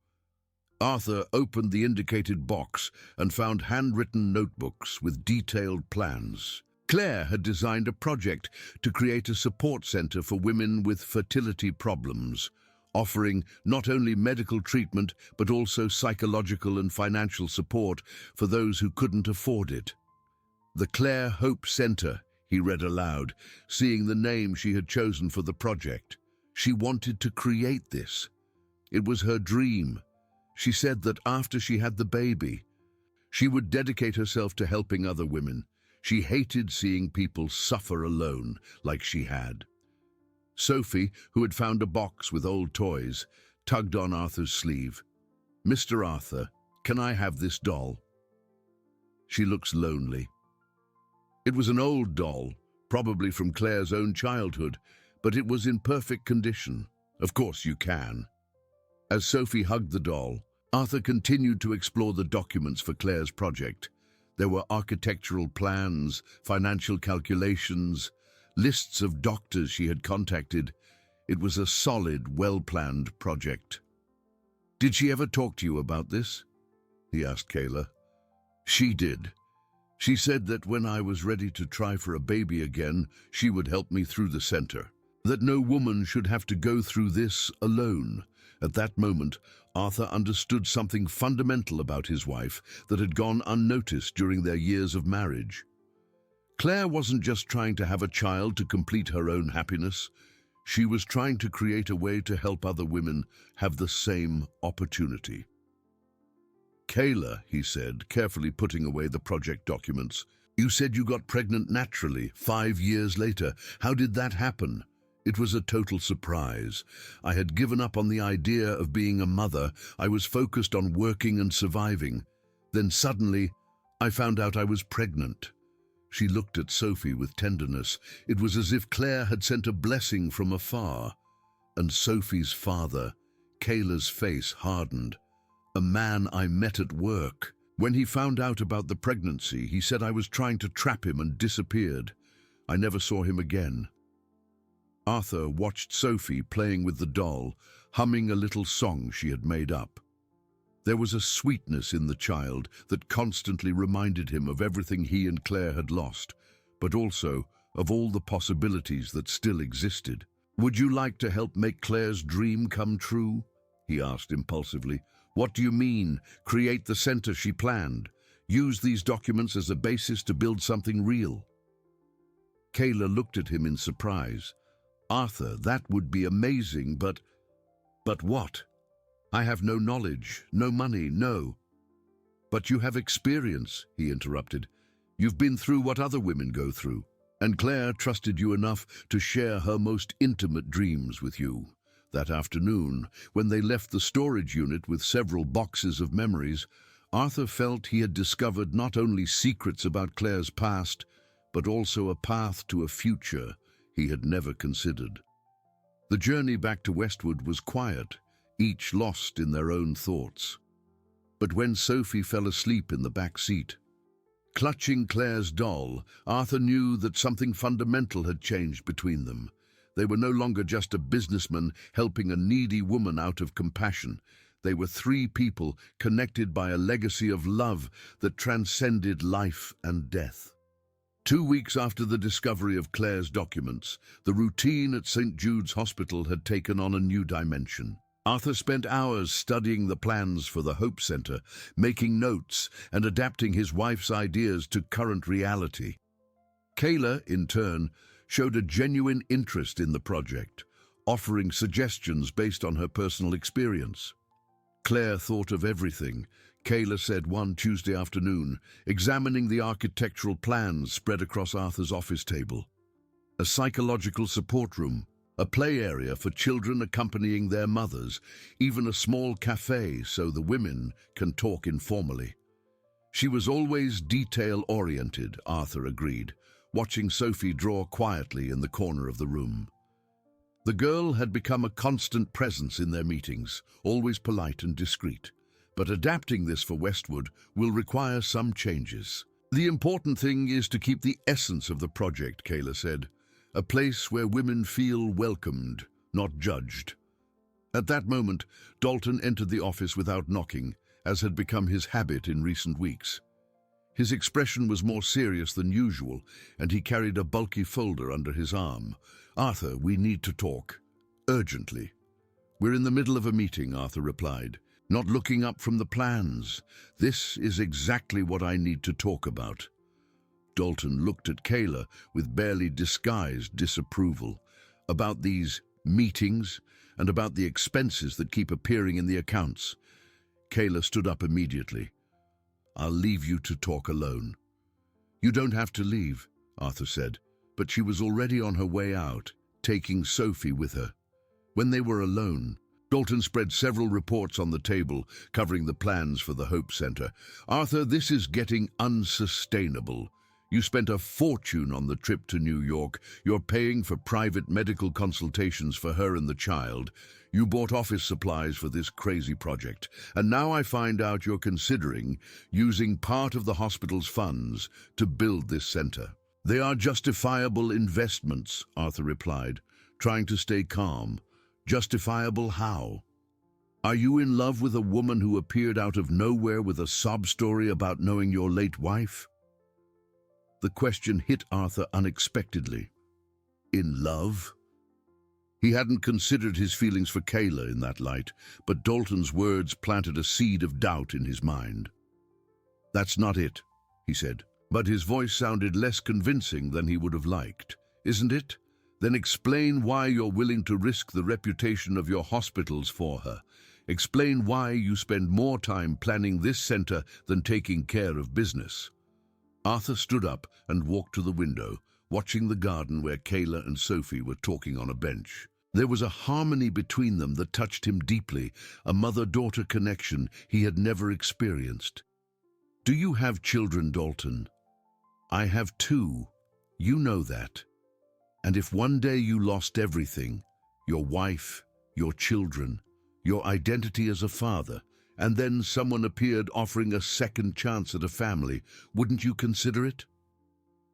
Arthur opened the indicated box and found handwritten notebooks with detailed plans. Claire had designed a project to create a support center for women with fertility problems, offering not only medical treatment but also psychological and financial support for those who couldn't afford it. "The Claire Hope Center," he read aloud, seeing the name she had chosen for the project. She wanted to create this. It was her dream. She said that after she had the baby, she would dedicate herself to helping other women. She hated seeing people suffer alone like she had. Sophie, who had found a box with old toys, tugged on Arthur's sleeve. "Mr. Arthur, can I have this doll?" "She looks lonely." It was an old doll, probably from Claire's own childhood, but it was in perfect condition. "Of course you can." As Sophie hugged the doll, Arthur continued to explore the documents for Claire's project. There were architectural plans, financial calculations, lists of doctors she had contacted. It was a solid, well-planned project. "Did she ever talk to you about this?" he asked Kayla. "She did. She said that when I was ready to try for a baby again, she would help me through the center. That no woman should have to go through this alone." At that moment, Arthur understood something fundamental about his wife that had gone unnoticed during their years of marriage. Claire wasn't just trying to have a child to complete her own happiness. She was trying to create a way to help other women have the same opportunity. "Kayla," he said, carefully putting away the project documents, "you said you got pregnant naturally, 5 years later. How did that happen?" "It was a total surprise. I had given up on the idea of being a mother. I was focused on working and surviving. Then suddenly, I found out I was pregnant." She looked at Sophie with tenderness. It was as if Claire had sent a blessing from afar. And Sophie's father, Kayla's face hardened. "A man I met at work. When he found out about the pregnancy, he said I was trying to trap him and disappeared. I never saw him again." Arthur watched Sophie playing with the doll, humming a little song she had made up. There was a sweetness in the child that constantly reminded him of everything he and Claire had lost, but also of all the possibilities that still existed. "Would you like to help make Claire's dream come true?" he asked impulsively. "What do you mean, create the center she planned? Use these documents as a basis to build something real?" Kayla looked at him in surprise. "Arthur, that would be amazing, but what? I have no knowledge, no money, no." "But you have experience," he interrupted. "You've been through what other women go through. And Claire trusted you enough to share her most intimate dreams with you." That afternoon, when they left the storage unit with several boxes of memories, Arthur felt he had discovered not only secrets about Claire's past, but also a path to a future he had never considered. The journey back to Westwood was quiet, each lost in their own thoughts. But when Sophie fell asleep in the back seat, clutching Claire's doll, Arthur knew that something fundamental had changed between them. They were no longer just a businessman helping a needy woman out of compassion. They were three people connected by a legacy of love that transcended life and death. 2 weeks after the discovery of Claire's documents, the routine at St. Jude's Hospital had taken on a new dimension. Arthur spent hours studying the plans for the Hope Center, making notes and adapting his wife's ideas to current reality. Kayla, in turn, showed a genuine interest in the project, offering suggestions based on her personal experience. "Claire thought of everything," Kayla said one Tuesday afternoon, examining the architectural plans spread across Arthur's office table. "A psychological support room, a play area for children accompanying their mothers, even a small cafe so the women can talk informally." She was always detail-oriented, Arthur agreed, watching Sophie draw quietly in the corner of the room. The girl had become a constant presence in their meetings, always polite and discreet. But adapting this for Westwood will require some changes. "The important thing is to keep the essence of the project," Kayla said. "A place where women feel welcomed, not judged." At that moment, Dalton entered the office without knocking, as had become his habit in recent weeks. His expression was more serious than usual, and he carried a bulky folder under his arm. "Arthur, we need to talk. Urgently." "We're in the middle of a meeting," Arthur replied, not looking up from the plans. "This is exactly what I need to talk about." Dalton looked at Kayla with barely disguised disapproval. "About these meetings and about the expenses that keep appearing in the accounts." Kayla stood up immediately. "I'll leave you to talk alone." "You don't have to leave," Arthur said, but she was already on her way out, taking Sophie with her. When they were alone, Dalton spread several reports on the table, covering the plans for the Hope Center. "Arthur, this is getting unsustainable. You spent a fortune on the trip to New York. You're paying for private medical consultations for her and the child. You bought office supplies for this crazy project. And now I find out you're considering using part of the hospital's funds to build this center." "They are justifiable investments," Arthur replied, trying to stay calm. "Justifiable how? Are you in love with a woman who appeared out of nowhere with a sob story about knowing your late wife?" The question hit Arthur unexpectedly. In love? He hadn't considered his feelings for Kayla in that light, but Dalton's words planted a seed of doubt in his mind. "That's not it," he said, but his voice sounded less convincing than he would have liked. "Isn't it? Then explain why you're willing to risk the reputation of your hospitals for her. Explain why you spend more time planning this center than taking care of business." Arthur stood up and walked to the window, watching the garden where Kayla and Sophie were talking on a bench. There was a harmony between them that touched him deeply, a mother-daughter connection he had never experienced. "Do you have children, Dalton?" "I have 2. You know that. And if one day you lost everything, your wife, your children, your identity as a father, and then someone appeared offering a second chance at a family, wouldn't you consider it?"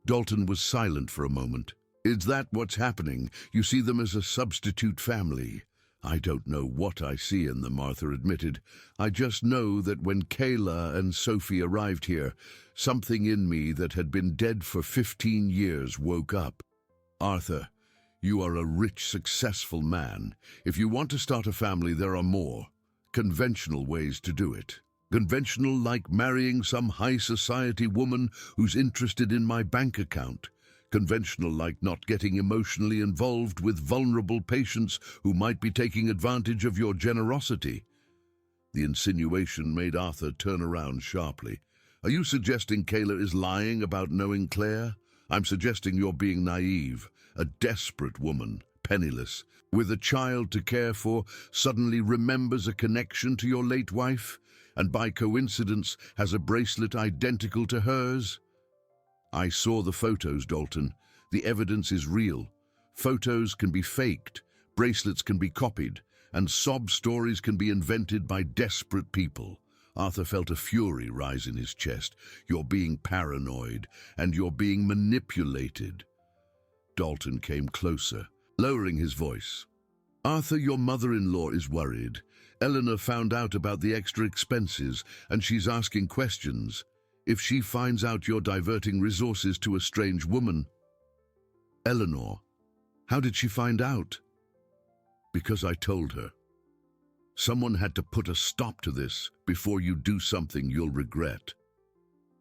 Dalton was silent for a moment. "Is that what's happening? You see them as a substitute family?" I don't know what I see in them, Arthur admitted. I just know that when Kayla and Sophie arrived here, something in me that had been dead for 15 years woke up. Arthur, you are a rich, successful man. If you want to start a family, there are more conventional ways to do it. Conventional like marrying some high society woman who's interested in my bank account. Conventional like not getting emotionally involved with vulnerable patients who might be taking advantage of your generosity. The insinuation made Arthur turn around sharply. Are you suggesting Kayla is lying about knowing Claire? I'm suggesting you're being naive. A desperate woman, penniless, with a child to care for, suddenly remembers a connection to your late wife, and by coincidence has a bracelet identical to hers? I saw the photos, Dalton. The evidence is real. Photos can be faked, bracelets can be copied, and sob stories can be invented by desperate people. Arthur felt a fury rise in his chest. You're being paranoid, and you're being manipulated. Dalton came closer, lowering his voice. Arthur, your mother-in-law is worried. Eleanor found out about the extra expenses, and she's asking questions. If she finds out you're diverting resources to a strange woman... Eleanor, how did she find out? Because I told her. Someone had to put a stop to this before you do something you'll regret.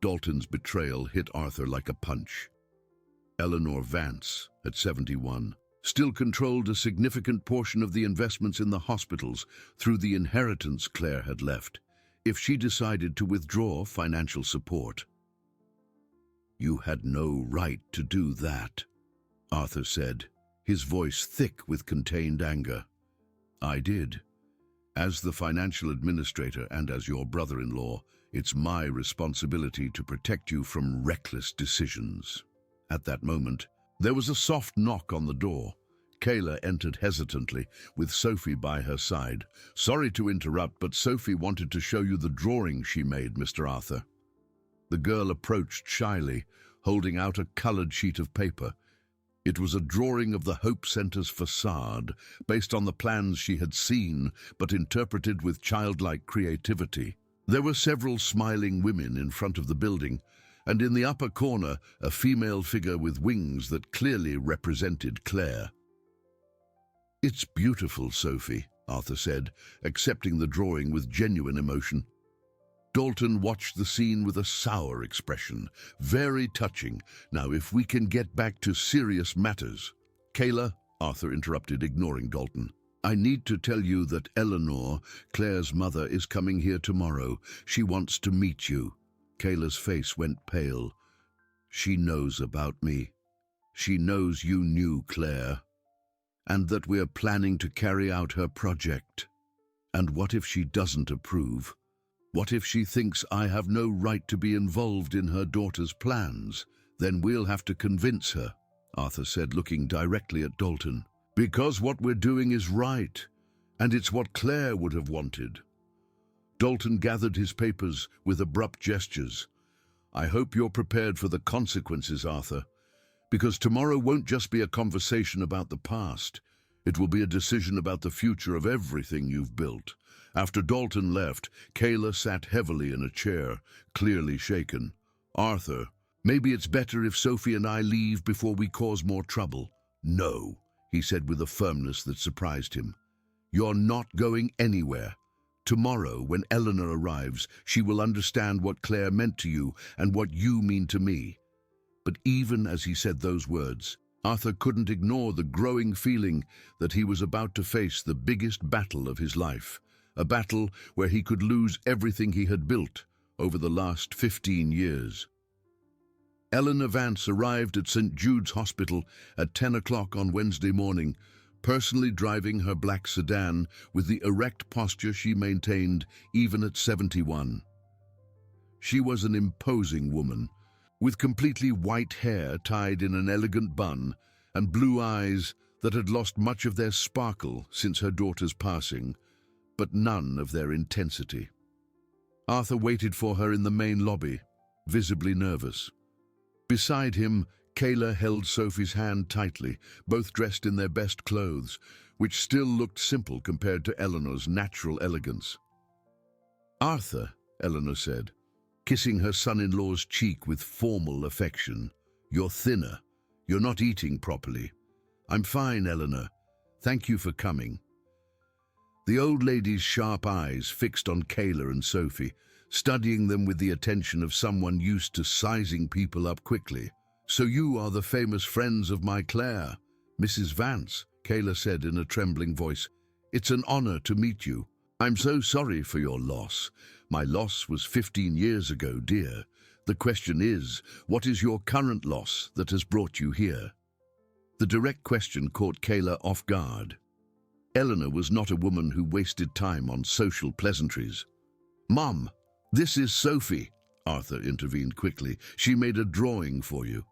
Dalton's betrayal hit Arthur like a punch. Eleanor Vance, at 71, still controlled a significant portion of the investments in the hospitals through the inheritance Claire had left, if she decided to withdraw financial support. You had no right to do that, Arthur said, his voice thick with contained anger. I did. As the financial administrator and as your brother-in-law, it's my responsibility to protect you from reckless decisions. At that moment, there was a soft knock on the door. Kayla entered hesitantly, with Sophie by her side. Sorry to interrupt, but Sophie wanted to show you the drawing she made, Mr. Arthur. The girl approached shyly, holding out a colored sheet of paper. It was a drawing of the Hope Center's facade, based on the plans she had seen, but interpreted with childlike creativity. There were several smiling women in front of the building, and in the upper corner, a female figure with wings that clearly represented Claire. It's beautiful, Sophie, Arthur said, accepting the drawing with genuine emotion. Dalton watched the scene with a sour expression. Very touching. Now, if we can get back to serious matters. Kayla, Arthur interrupted, ignoring Dalton. I need to tell you that Eleanor, Claire's mother, is coming here tomorrow. She wants to meet you. Kayla's face went pale. She knows about me. She knows you knew Claire. And that we're planning to carry out her project. And what if she doesn't approve? What if she thinks I have no right to be involved in her daughter's plans? Then we'll have to convince her, Arthur said, looking directly at Dalton. Because what we're doing is right, and it's what Claire would have wanted. Dalton gathered his papers with abrupt gestures. I hope you're prepared for the consequences, Arthur, because tomorrow won't just be a conversation about the past. It will be a decision about the future of everything you've built. After Dalton left, Kayla sat heavily in a chair, clearly shaken. Arthur, maybe it's better if Sophie and I leave before we cause more trouble. No, he said with a firmness that surprised him. You're not going anywhere. Tomorrow, when Eleanor arrives, she will understand what Claire meant to you and what you mean to me. But even as he said those words, Arthur couldn't ignore the growing feeling that he was about to face the biggest battle of his life. A battle where he could lose everything he had built over the last 15 years. Eleanor Vance arrived at St. Jude's Hospital at 10 o'clock on Wednesday morning, personally driving her black sedan with the erect posture she maintained even at 71. She was an imposing woman, with completely white hair tied in an elegant bun and blue eyes that had lost much of their sparkle since her daughter's passing, but none of their intensity. Arthur waited for her in the main lobby, visibly nervous. Beside him, Kayla held Sophie's hand tightly, both dressed in their best clothes, which still looked simple compared to Eleanor's natural elegance. "Arthur," Eleanor said, kissing her son-in-law's cheek with formal affection, "you're thinner. You're not eating properly." "I'm fine, Eleanor. Thank you for coming." The old lady's sharp eyes fixed on Kayla and Sophie, studying them with the attention of someone used to sizing people up quickly. "So you are the famous friends of my Claire, Mrs. Vance," Kayla said in a trembling voice. "It's an honor to meet you. I'm so sorry for your loss. My loss was 15 years ago, dear. The question is, what is your current loss that has brought you here?" The direct question caught Kayla off guard. Eleanor was not a woman who wasted time on social pleasantries. "Mom, this is Sophie," Arthur intervened quickly. "She made a drawing for you."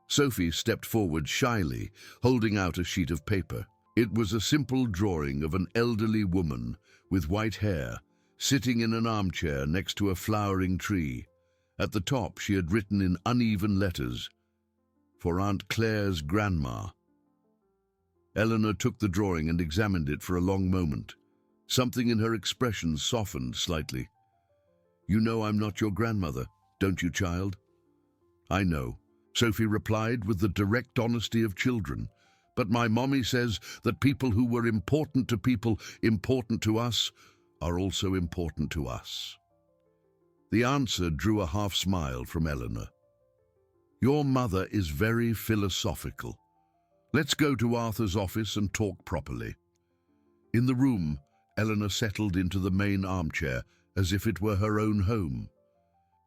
Sophie stepped forward shyly, holding out a sheet of paper. It was a simple drawing of an elderly woman with white hair, sitting in an armchair next to a flowering tree. At the top, she had written in uneven letters, "For Aunt Claire's grandma." Eleanor took the drawing and examined it for a long moment. Something in her expression softened slightly. "You know I'm not your grandmother, don't you, child?" "I know," Sophie replied with the direct honesty of children. "But my mommy says that people who were important to people important to us are also important to us." The answer drew a half smile from Eleanor. "Your mother is very philosophical. Let's go to Arthur's office and talk properly." In the room, Eleanor settled into the main armchair as if it were her own home.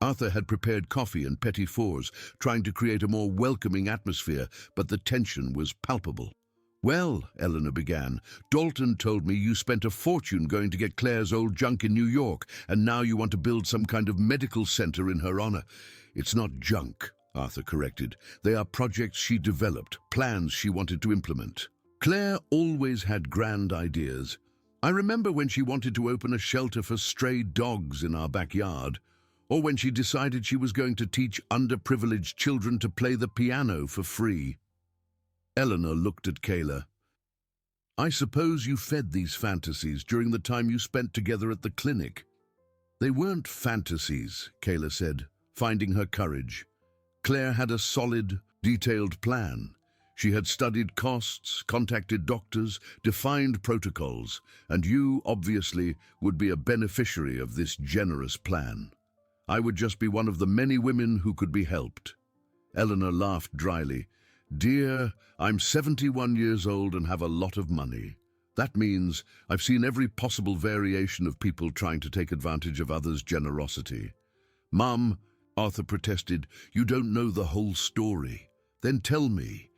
Arthur had prepared coffee and petit fours, trying to create a more welcoming atmosphere, but the tension was palpable. "Well," Eleanor began, "Dalton told me you spent a fortune going to get Claire's old junk in New York, and now you want to build some kind of medical center in her honor." "It's not junk," Arthur corrected. "They are projects she developed, plans she wanted to implement. Claire always had grand ideas. I remember when she wanted to open a shelter for stray dogs in our backyard, or when she decided she was going to teach underprivileged children to play the piano for free." Eleanor looked at Kayla. "I suppose you fed these fantasies during the time you spent together at the clinic." "They weren't fantasies," Kayla said, finding her courage. Claire had a solid, detailed plan. She had studied costs, contacted doctors, defined protocols, and you, obviously, would be a beneficiary of this generous plan. I would just be one of the many women who could be helped." Eleanor laughed dryly. "Dear, I'm 71 years old and have a lot of money. That means I've seen every possible variation of people trying to take advantage of others' generosity." "Mum," Arthur protested, "you don't know the whole story. Then tell me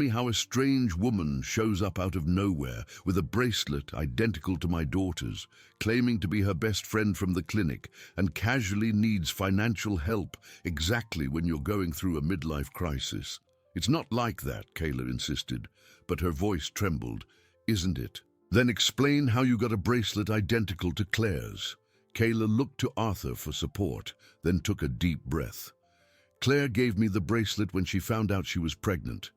how a strange woman shows up out of nowhere with a bracelet identical to my daughter's, claiming to be her best friend from the clinic, and casually needs financial help exactly when you're going through a midlife crisis." "It's not like that," Kayla insisted, but her voice trembled. "Isn't it? Then explain how you got a bracelet identical to Claire's." Kayla looked to Arthur for support, then took a deep breath. "Claire gave me the bracelet when she found out she was pregnant.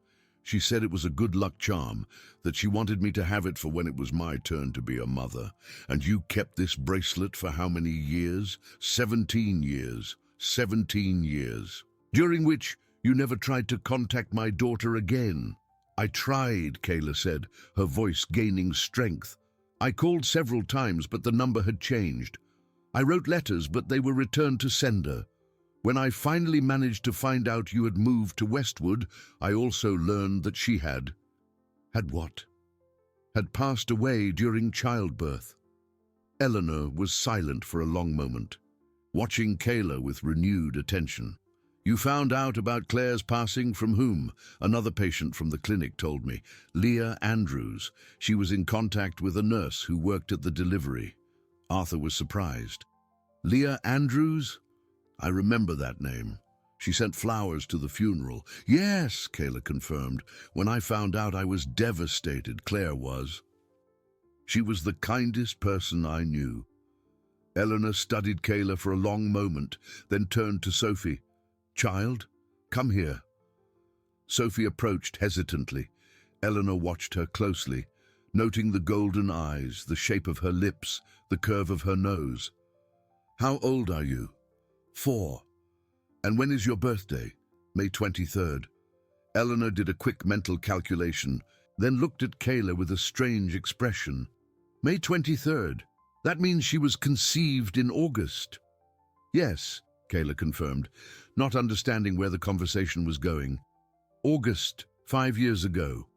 She said it was a good luck charm, that she wanted me to have it for when it was my turn to be a mother. And you kept this bracelet for how many years? 17 years. 17 years. During which you never tried to contact my daughter again." "I tried," Kayla said, her voice gaining strength. "I called several times, but the number had changed. I wrote letters, but they were returned to sender. When I finally managed to find out you had moved to Westwood, I also learned that she had what? Had passed away during childbirth." Eleanor was silent for a long moment, watching Kayla with renewed attention. "You found out about Claire's passing from whom?" "Another patient from the clinic told me. Leah Andrews. She was in contact with a nurse who worked at the delivery." Arthur was surprised. "Leah Andrews? I remember that name. She sent flowers to the funeral." "Yes," Kayla confirmed. "When I found out, I was devastated. Claire was. She was the kindest person I knew." Eleanor studied Kayla for a long moment, then turned to Sophie. "Child, come here." Sophie approached hesitantly. Eleanor watched her closely. noting the golden eyes, the shape of her lips, the curve of her nose. "How old are you?" "4. "And when is your birthday?" "May 23rd. Eleanor did a quick mental calculation, then looked at Kayla with a strange expression. "May 23rd? That means she was conceived in August." "Yes," Kayla confirmed, not understanding where the conversation was going. "August, 5 years ago."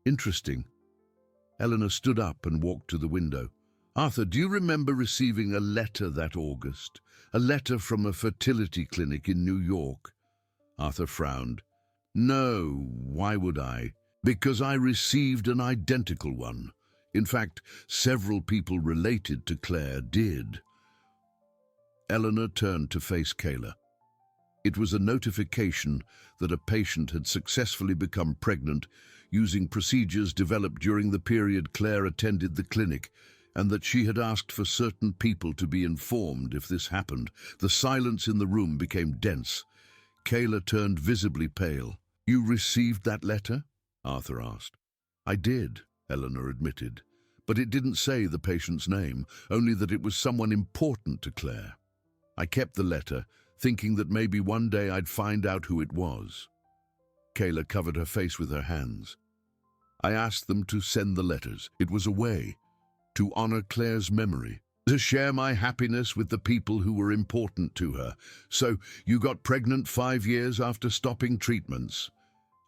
"Interesting." Eleanor stood up and walked to the window. "Arthur, do you remember receiving a letter that August? A letter from a fertility clinic in New York?" Arthur frowned. "No, why would I?" "Because I received an identical one. In fact, several people related to Claire did." Eleanor turned to face Kayla. It was a notification that a patient had successfully become pregnant using procedures developed during the period Claire attended the clinic, and that she had asked for certain people to be informed if this happened. The silence in the room became dense. Kayla turned visibly pale. "You received that letter?" Arthur asked. "I did," Eleanor admitted, "but it didn't say the patient's name, only that it was someone important to Claire. I kept the letter, thinking that maybe one day I'd find out who it was." Kayla covered her face with her hands. "I asked them to send the letters. It was a way to honor Claire's memory, to share my happiness with the people who were important to her." "So you got pregnant 5 years after stopping treatments?"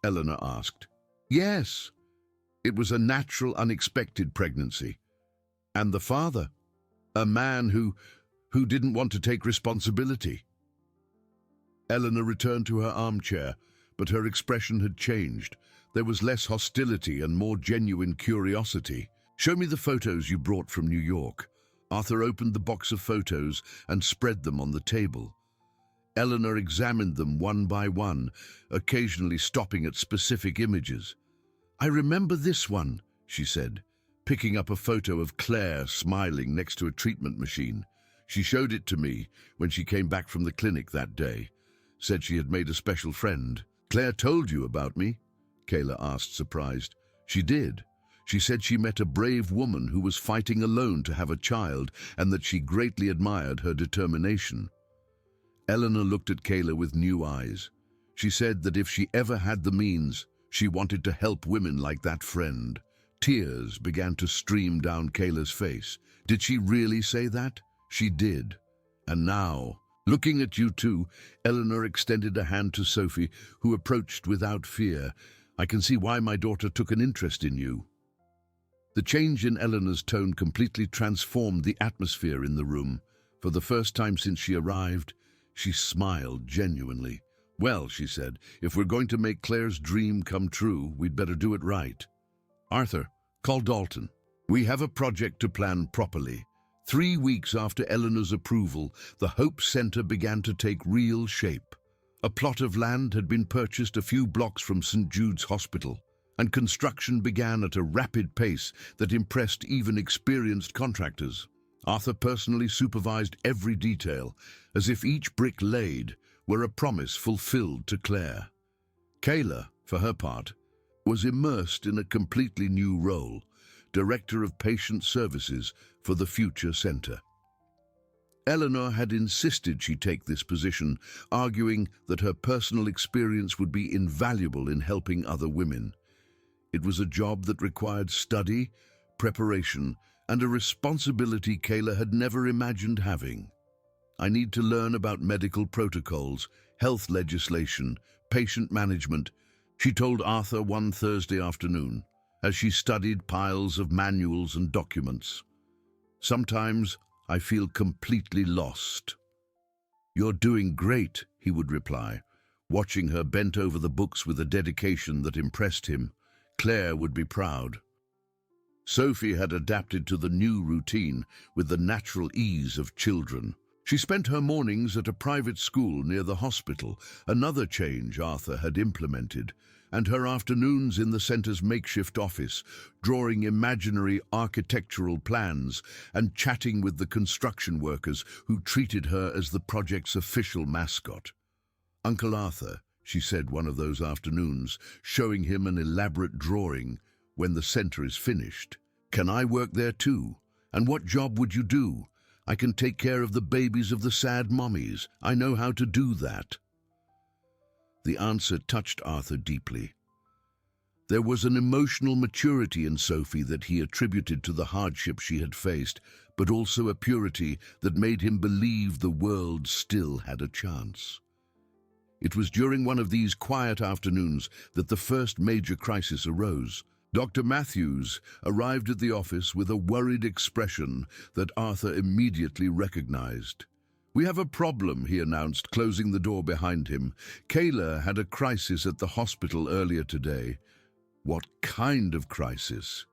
Eleanor asked. "Yes. It was a natural, unexpected pregnancy. And the father, a man who didn't want to take responsibility." Eleanor returned to her armchair, but her expression had changed. There was less hostility and more genuine curiosity. "Show me the photos you brought from New York." Arthur opened the box of photos and spread them on the table. Eleanor examined them one by one, occasionally stopping at specific images. "I remember this one," she said, picking up a photo of Claire smiling next to a treatment machine. "She showed it to me when she came back from the clinic that day. Said she had made a special friend." "Claire told you about me?" Kayla asked, surprised. "She did. She said she met a brave woman who was fighting alone to have a child, and that she greatly admired her determination." Eleanor looked at Kayla with new eyes. She said that if she ever had the means, she wanted to help women like that friend. Tears began to stream down Kayla's face. "Did she really say that?" "She did. And now, looking at you two," Eleanor extended a hand to Sophie, who approached without fear. "I can see why my daughter took an interest in you." The change in Eleanor's tone completely transformed the atmosphere in the room. For the first time since she arrived, she smiled genuinely. "Well," she said, "if we're going to make Claire's dream come true, we'd better do it right. Arthur, call Dalton. We have a project to plan properly." 3 weeks after Eleanor's approval, the Hope Center began to take real shape. A plot of land had been purchased a few blocks from St. Jude's Hospital, and construction began at a rapid pace that impressed even experienced contractors. Arthur personally supervised every detail, as if each brick laid were a promise fulfilled to Claire. Kayla, for her part, was immersed in a completely new role, Director of Patient Services for the future center. Eleanor had insisted she take this position, arguing that her personal experience would be invaluable in helping other women. It was a job that required study, preparation, and a responsibility Kayla had never imagined having. "I need to learn about medical protocols, health legislation, patient management," she told Arthur one Thursday afternoon, as she studied piles of manuals and documents. "Sometimes I feel completely lost." "You're doing great," he would reply, watching her bent over the books with a dedication that impressed him. Claire would be proud. Sophie had adapted to the new routine with the natural ease of children. She spent her mornings at a private school near the hospital, another change Arthur had implemented, and her afternoons in the center's makeshift office, drawing imaginary architectural plans and chatting with the construction workers who treated her as the project's official mascot. "Uncle Arthur," she said one of those afternoons, showing him an elaborate drawing, when the center is finished. Can I work there too? And what job would you do? I can take care of the babies of the sad mommies. I know how to do that. The answer touched Arthur deeply. There was an emotional maturity in Sophie that he attributed to the hardship she had faced, but also a purity that made him believe the world still had a chance. It was during one of these quiet afternoons that the first major crisis arose. Dr. Matthews arrived at the office with a worried expression that Arthur immediately recognized. "We have a problem," he announced, closing the door behind him. "Kayla had a crisis at the hospital earlier today." "What kind of crisis?"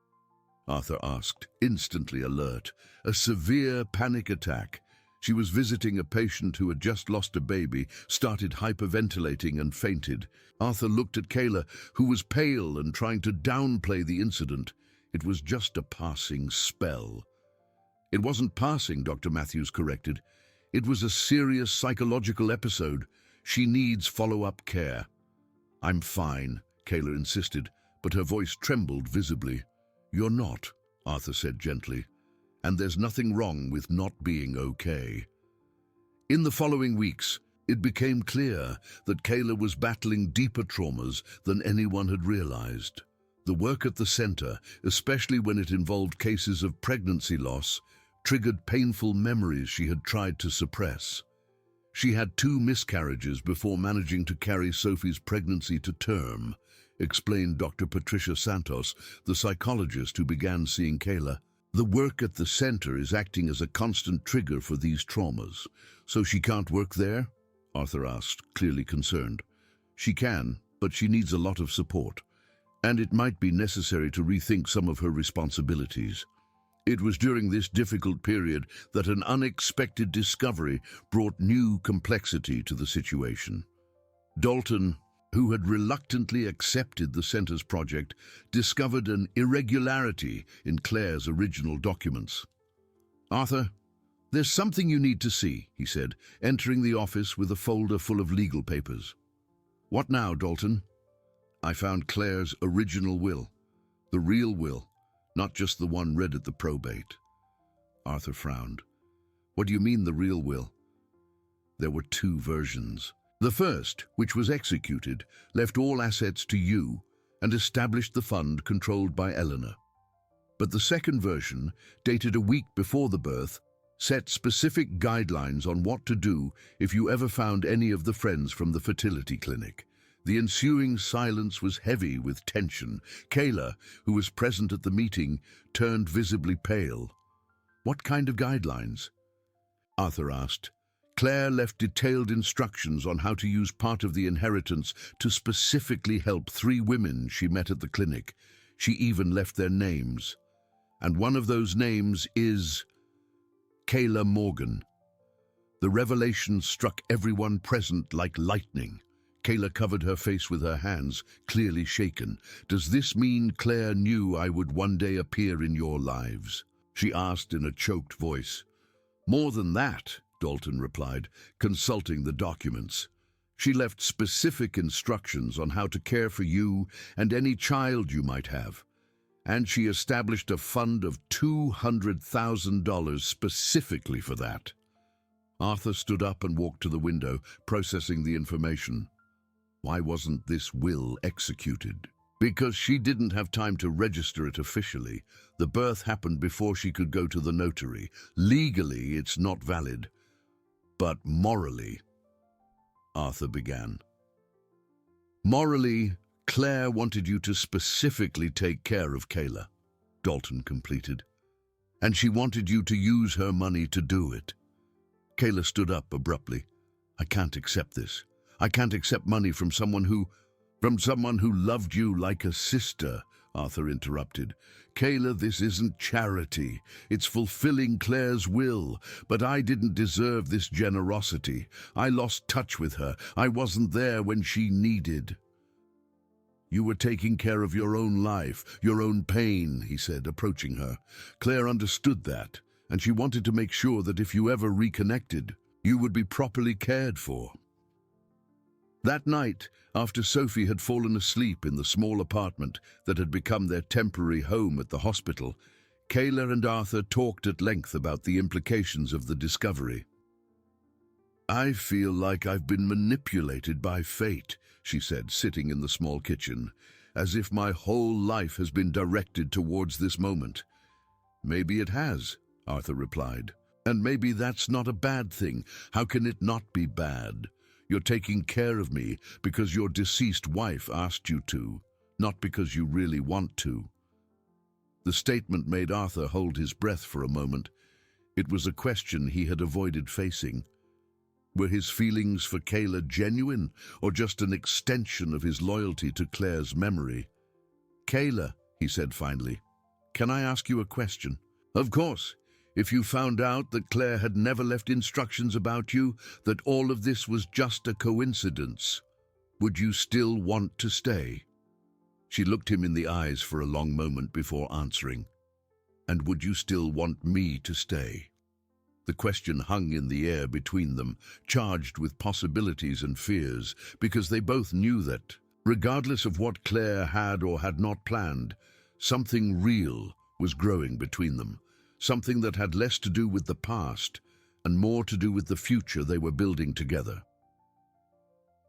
Arthur asked, instantly alert. "A severe panic attack. She was visiting a patient who had just lost a baby, started hyperventilating and fainted." Arthur looked at Kayla, who was pale and trying to downplay the incident. "It was just a passing spell." "It wasn't passing," Dr. Matthews corrected. "It was a serious psychological episode. She needs follow-up care." "I'm fine," Kayla insisted, but her voice trembled visibly. "You're not," Arthur said gently, "and there's nothing wrong with not being okay." In the following weeks, it became clear that Kayla was battling deeper traumas than anyone had realized. The work at the center, especially when it involved cases of pregnancy loss, triggered painful memories she had tried to suppress. She had 2 miscarriages before managing to carry Sophie's pregnancy to term, explained Dr. Patricia Santos, the psychologist who began seeing Kayla. "The work at the center is acting as a constant trigger for these traumas. So she can't work there?" Arthur asked, clearly concerned. "She can, but she needs a lot of support. And it might be necessary to rethink some of her responsibilities." It was during this difficult period that an unexpected discovery brought new complexity to the situation. Dalton, who had reluctantly accepted the center's project, discovered an irregularity in Claire's original documents. "Arthur, there's something you need to see," he said, entering the office with a folder full of legal papers. "What now, Dalton?" "I found Claire's original will, the real will, not just the one read at the probate." Arthur frowned. "What do you mean, the real will?" "There were 2 versions. The first, which was executed, left all assets to you and established the fund controlled by Eleanor. But the second version, dated a week before the birth, set specific guidelines on what to do if you ever found any of the friends from the fertility clinic." The ensuing silence was heavy with tension. Kayla, who was present at the meeting, turned visibly pale. "What kind of guidelines?" Arthur asked. "Claire left detailed instructions on how to use part of the inheritance to specifically help 3 women she met at the clinic. She even left their names. And one of those names is Kayla Morgan." The revelation struck everyone present like lightning. Kayla covered her face with her hands, clearly shaken. "Does this mean Claire knew I would one day appear in your lives?" she asked in a choked voice. "More than that," Dalton replied, consulting the documents. "She left specific instructions on how to care for you and any child you might have. And she established a fund of $200,000 specifically for that." Arthur stood up and walked to the window, processing the information. Why wasn't this will executed? Because she didn't have time to register it officially. The birth happened before she could go to the notary. Legally, it's not valid. But morally, Arthur began. "Morally, Claire wanted you to specifically take care of Kayla," Dalton completed. "And she wanted you to use her money to do it." Kayla stood up abruptly. "I can't accept this. I can't accept money from someone who loved you like a sister," Arthur interrupted. "Kayla, this isn't charity. It's fulfilling Claire's will. But I didn't deserve this generosity. I lost touch with her. I wasn't there when she needed." "You were taking care of your own life, your own pain," he said, approaching her. "Claire understood that, and she wanted to make sure that if you ever reconnected, you would be properly cared for." That night, after Sophie had fallen asleep in the small apartment that had become their temporary home at the hospital, Kayla and Arthur talked at length about the implications of the discovery. "I feel like I've been manipulated by fate," she said, sitting in the small kitchen, "as if my whole life has been directed towards this moment." "Maybe it has," Arthur replied. "And maybe that's not a bad thing. How can it not be bad? You're taking care of me because your deceased wife asked you to, not because you really want to." The statement made Arthur hold his breath for a moment. It was a question he had avoided facing. Were his feelings for Kayla genuine, or just an extension of his loyalty to Claire's memory? "Kayla," he said finally, "can I ask you a question?" "Of course. If you found out that Claire had never left instructions about you, that all of this was just a coincidence, would you still want to stay?" She looked him in the eyes for a long moment before answering. "And would you still want me to stay?" The question hung in the air between them, charged with possibilities and fears, because they both knew that, regardless of what Claire had or had not planned, something real was growing between them, something that had less to do with the past and more to do with the future they were building together.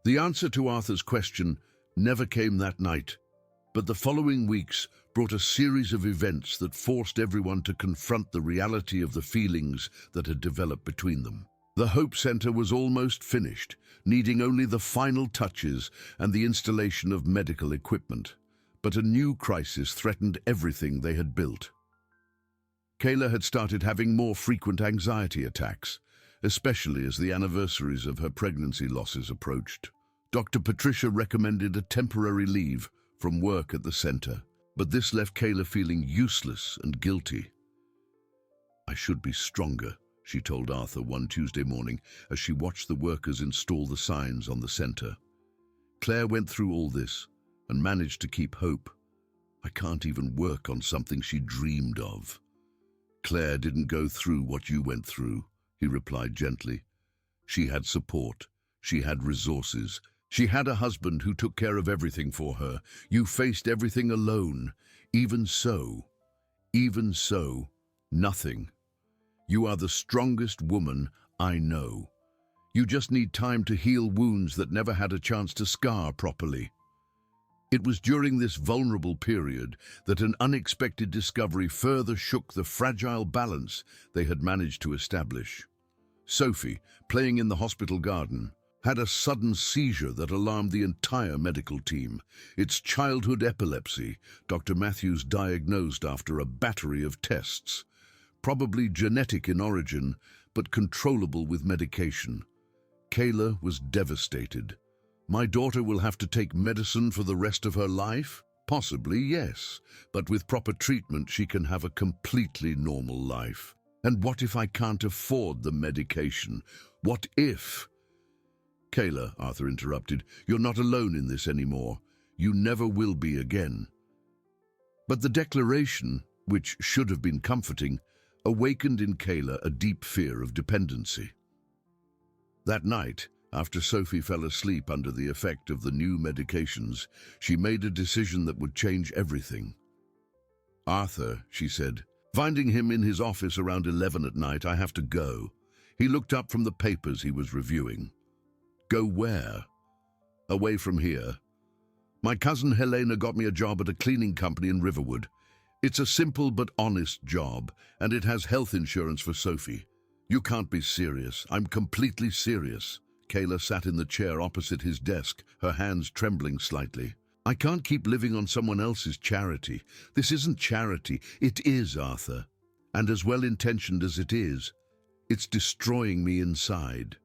The answer to Arthur's question never came that night, but the following weeks brought a series of events that forced everyone to confront the reality of the feelings that had developed between them. The Hope Center was almost finished, needing only the final touches and the installation of medical equipment. But a new crisis threatened everything they had built. Kayla had started having more frequent anxiety attacks, especially as the anniversaries of her pregnancy losses approached. Dr. Patricia recommended a temporary leave from work at the center, but this left Kayla feeling useless and guilty. "I should be stronger," she told Arthur one Tuesday morning as she watched the workers install the signs on the center. "Claire went through all this and managed to keep hope. I can't even work on something she dreamed of." "Claire didn't go through what you went through," he replied gently. "She had support. She had resources. She had a husband who took care of everything for her. You faced everything alone. Even so, nothing. You are the strongest woman I know. You just need time to heal wounds that never had a chance to scar properly." It was during this vulnerable period that an unexpected discovery further shook the fragile balance they had managed to establish. Sophie, playing in the hospital garden, had a sudden seizure that alarmed the entire medical team. It's childhood epilepsy, Dr. Matthews diagnosed after a battery of tests. Probably genetic in origin, but controllable with medication. Kayla was devastated. "My daughter will have to take medicine for the rest of her life?" Possibly, yes, but with proper treatment she can have a completely normal life. "And what if I can't afford the medication? What if—" "Kayla," Arthur interrupted, "you're not alone in this anymore. You never will be again." But the declaration, which should have been comforting, awakened in Kayla a deep fear of dependency. That night, after Sophie fell asleep under the effect of the new medications, she made a decision that would change everything. "Arthur," she said, "finding him in his office around 11 at night, I have to go." He looked up from the papers he was reviewing. "Go where?" "Away from here. My cousin Helena got me a job at a cleaning company in Riverwood. It's a simple but honest job, and it has health insurance for Sophie." "You can't be serious." "I'm completely serious." Kayla sat in the chair opposite his desk, her hands trembling slightly. "I can't keep living on someone else's charity. This isn't charity. It is, Arthur. And as well-intentioned as it is, it's destroying me inside."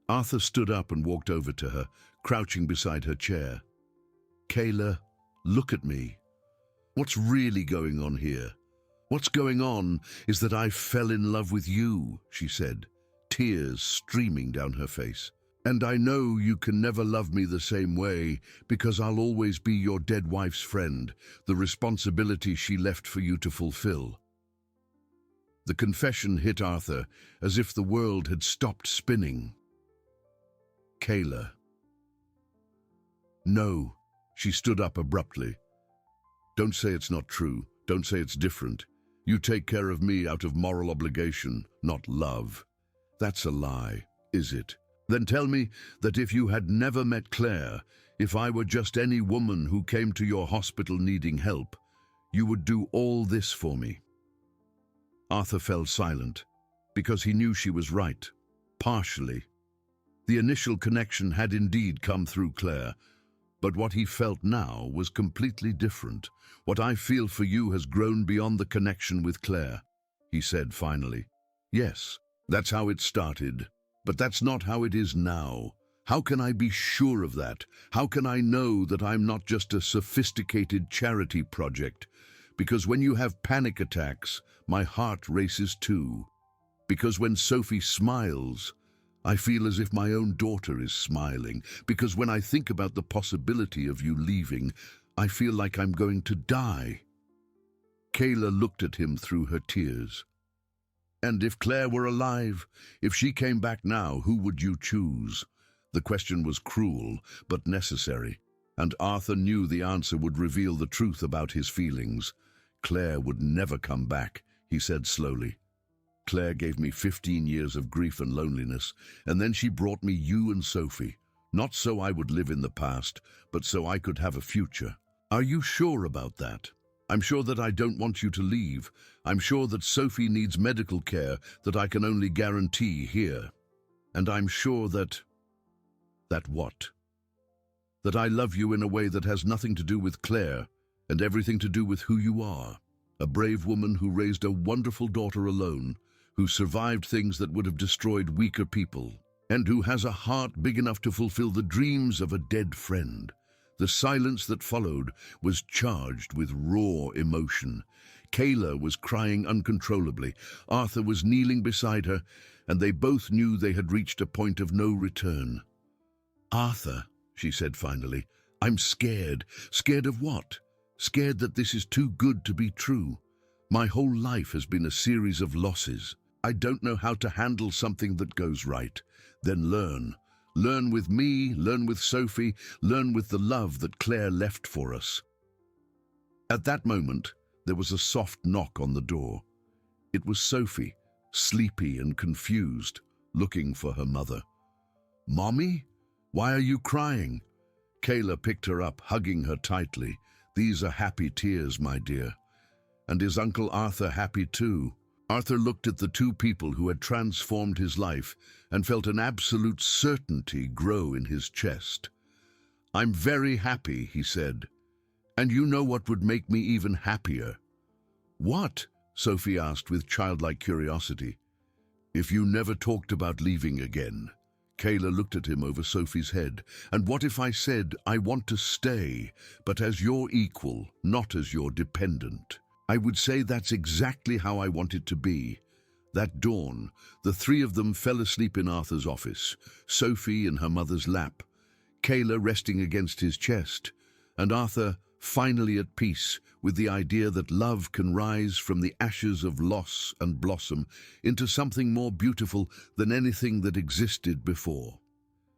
Arthur stood up and walked over to her, crouching beside her chair. "Kayla, look at me. What's really going on here? What's going on is that I fell in love with you," she said, tears streaming down her face. "And I know you can never love me the same way because I'll always be your dead wife's friend, the responsibility she left for you to fulfill." The confession hit Arthur as if the world had stopped spinning. "Kayla, No, she stood up abruptly. Don't say it's not true. Don't say it's different. You take care of me out of moral obligation, not love. That's a lie, is it? Then tell me that if you had never met Claire, if I were just any woman who came to your hospital needing help, you would do all this for me. Arthur fell silent, because he knew she was right, partially. The initial connection had indeed come through Claire, but what he felt now was completely different. What I feel for you has grown beyond the connection with Claire, he said finally. Yes, that's how it started, but that's not how it is now. How can I be sure of that? How can I know that I'm not just a sophisticated charity project? Because when you have panic attacks, my heart races too. Because when Sophie smiles, I feel as if my own daughter is smiling. Because when I think about the possibility of you leaving, I feel like I'm going to die. Kayla looked at him through her tears. And if Claire were alive, if she came back now, who would you choose? The question was cruel, but necessary, and Arthur knew the answer would reveal the truth about his feelings. Claire would never come back, he said slowly. Claire gave me 15 years of grief and loneliness, and then she brought me you and Sophie, not so I would live in the past, but so I could have a future. Are you sure about that? I'm sure that I don't want you to leave. I'm sure that Sophie needs medical care that I can only guarantee here. And I'm sure that... That what? That I love you in a way that has nothing to do with Claire and everything to do with who you are. A brave woman who raised a wonderful daughter alone, who survived things that would have destroyed weaker people, and who has a heart big enough to fulfill the dreams of a dead friend. The silence that followed was charged with raw emotion. Kayla was crying uncontrollably. Arthur was kneeling beside her, and they both knew they had reached a point of no return. Arthur, she said finally, I'm scared. Scared of what? Scared that this is too good to be true. My whole life has been a series of losses. I don't know how to handle something that goes right. Then learn. Learn with me, learn with Sophie, learn with the love that Claire left for us. At that moment, there was a soft knock on the door. It was Sophie, sleepy and confused, looking for her mother. Mommy? Why are you crying? Kayla picked her up, hugging her tightly. These are happy tears, my dear. And is Uncle Arthur happy too? Arthur looked at the two people who had transformed his life and felt an absolute certainty grow in his chest. I'm very happy, he said. And you know what would make me even happier? What? Sophie asked with childlike curiosity. If you never talked about leaving again. Kayla looked at him over Sophie's head. And what if I said, I want to stay, but as your equal, not as your dependent? I would say that's exactly how I want it to be. That dawn, the three of them fell asleep in Arthur's office, Sophie in her mother's lap, Kayla resting against his chest, and Arthur finally at peace with the idea that love can rise from the ashes of loss and blossom into something more beautiful than anything that existed before.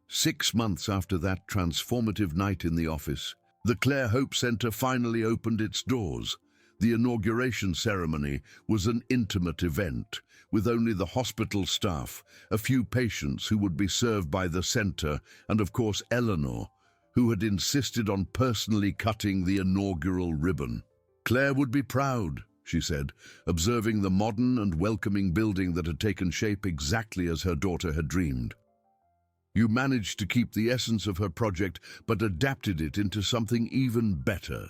6 months after that transformative night in the office, the Claire Hope Center finally opened its doors. The inauguration ceremony was an intimate event, with only the hospital staff, a few patients who would be served by the center, and of course Eleanor, who had insisted on personally cutting the inaugural ribbon. Claire would be proud, she said, observing the modern and welcoming building that had taken shape exactly as her daughter had dreamed. You managed to keep the essence of her project, but adapted it into something even better.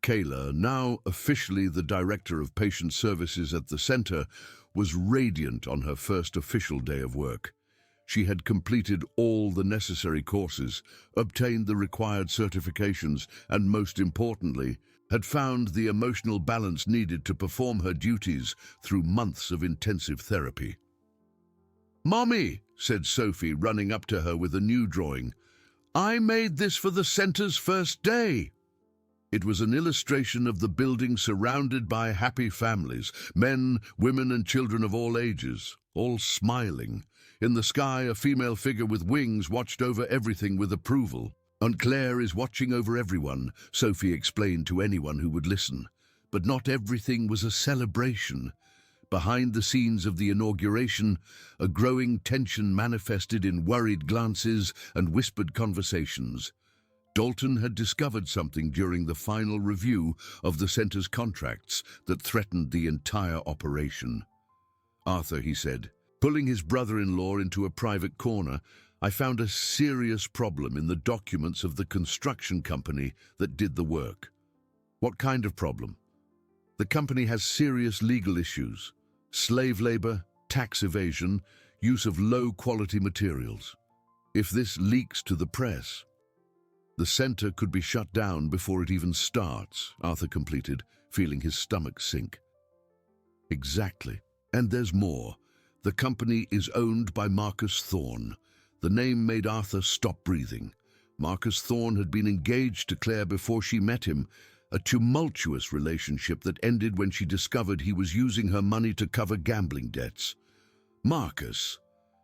Kayla, now officially the Director of Patient Services at the center, was radiant on her first official day of work. She had completed all the necessary courses, obtained the required certifications, and most importantly, had found the emotional balance needed to perform her duties through months of intensive therapy. "Mommy," said Sophie, running up to her with a new drawing, "I made this for the center's first day." It was an illustration of the building surrounded by happy families, men, women, and children of all ages, all smiling. In the sky, a female figure with wings watched over everything with approval. Aunt Claire is watching over everyone, Sophie explained to anyone who would listen. But not everything was a celebration. Behind the scenes of the inauguration, a growing tension manifested in worried glances and whispered conversations. Dalton had discovered something during the final review of the center's contracts that threatened the entire operation. "Arthur," he said, pulling his brother-in-law into a private corner, "I found a serious problem in the documents of the construction company that did the work." "What kind of problem?" "The company has serious legal issues. Slave labor, tax evasion, use of low-quality materials. If this leaks to the press, the center could be shut down before it even starts," Arthur completed, feeling his stomach sink. "Exactly. And there's more. The company is owned by Marcus Thorne." The name made Arthur stop breathing. Marcus Thorne had been engaged to Claire before she met him, a tumultuous relationship that ended when she discovered he was using her money to cover gambling debts. Marcus?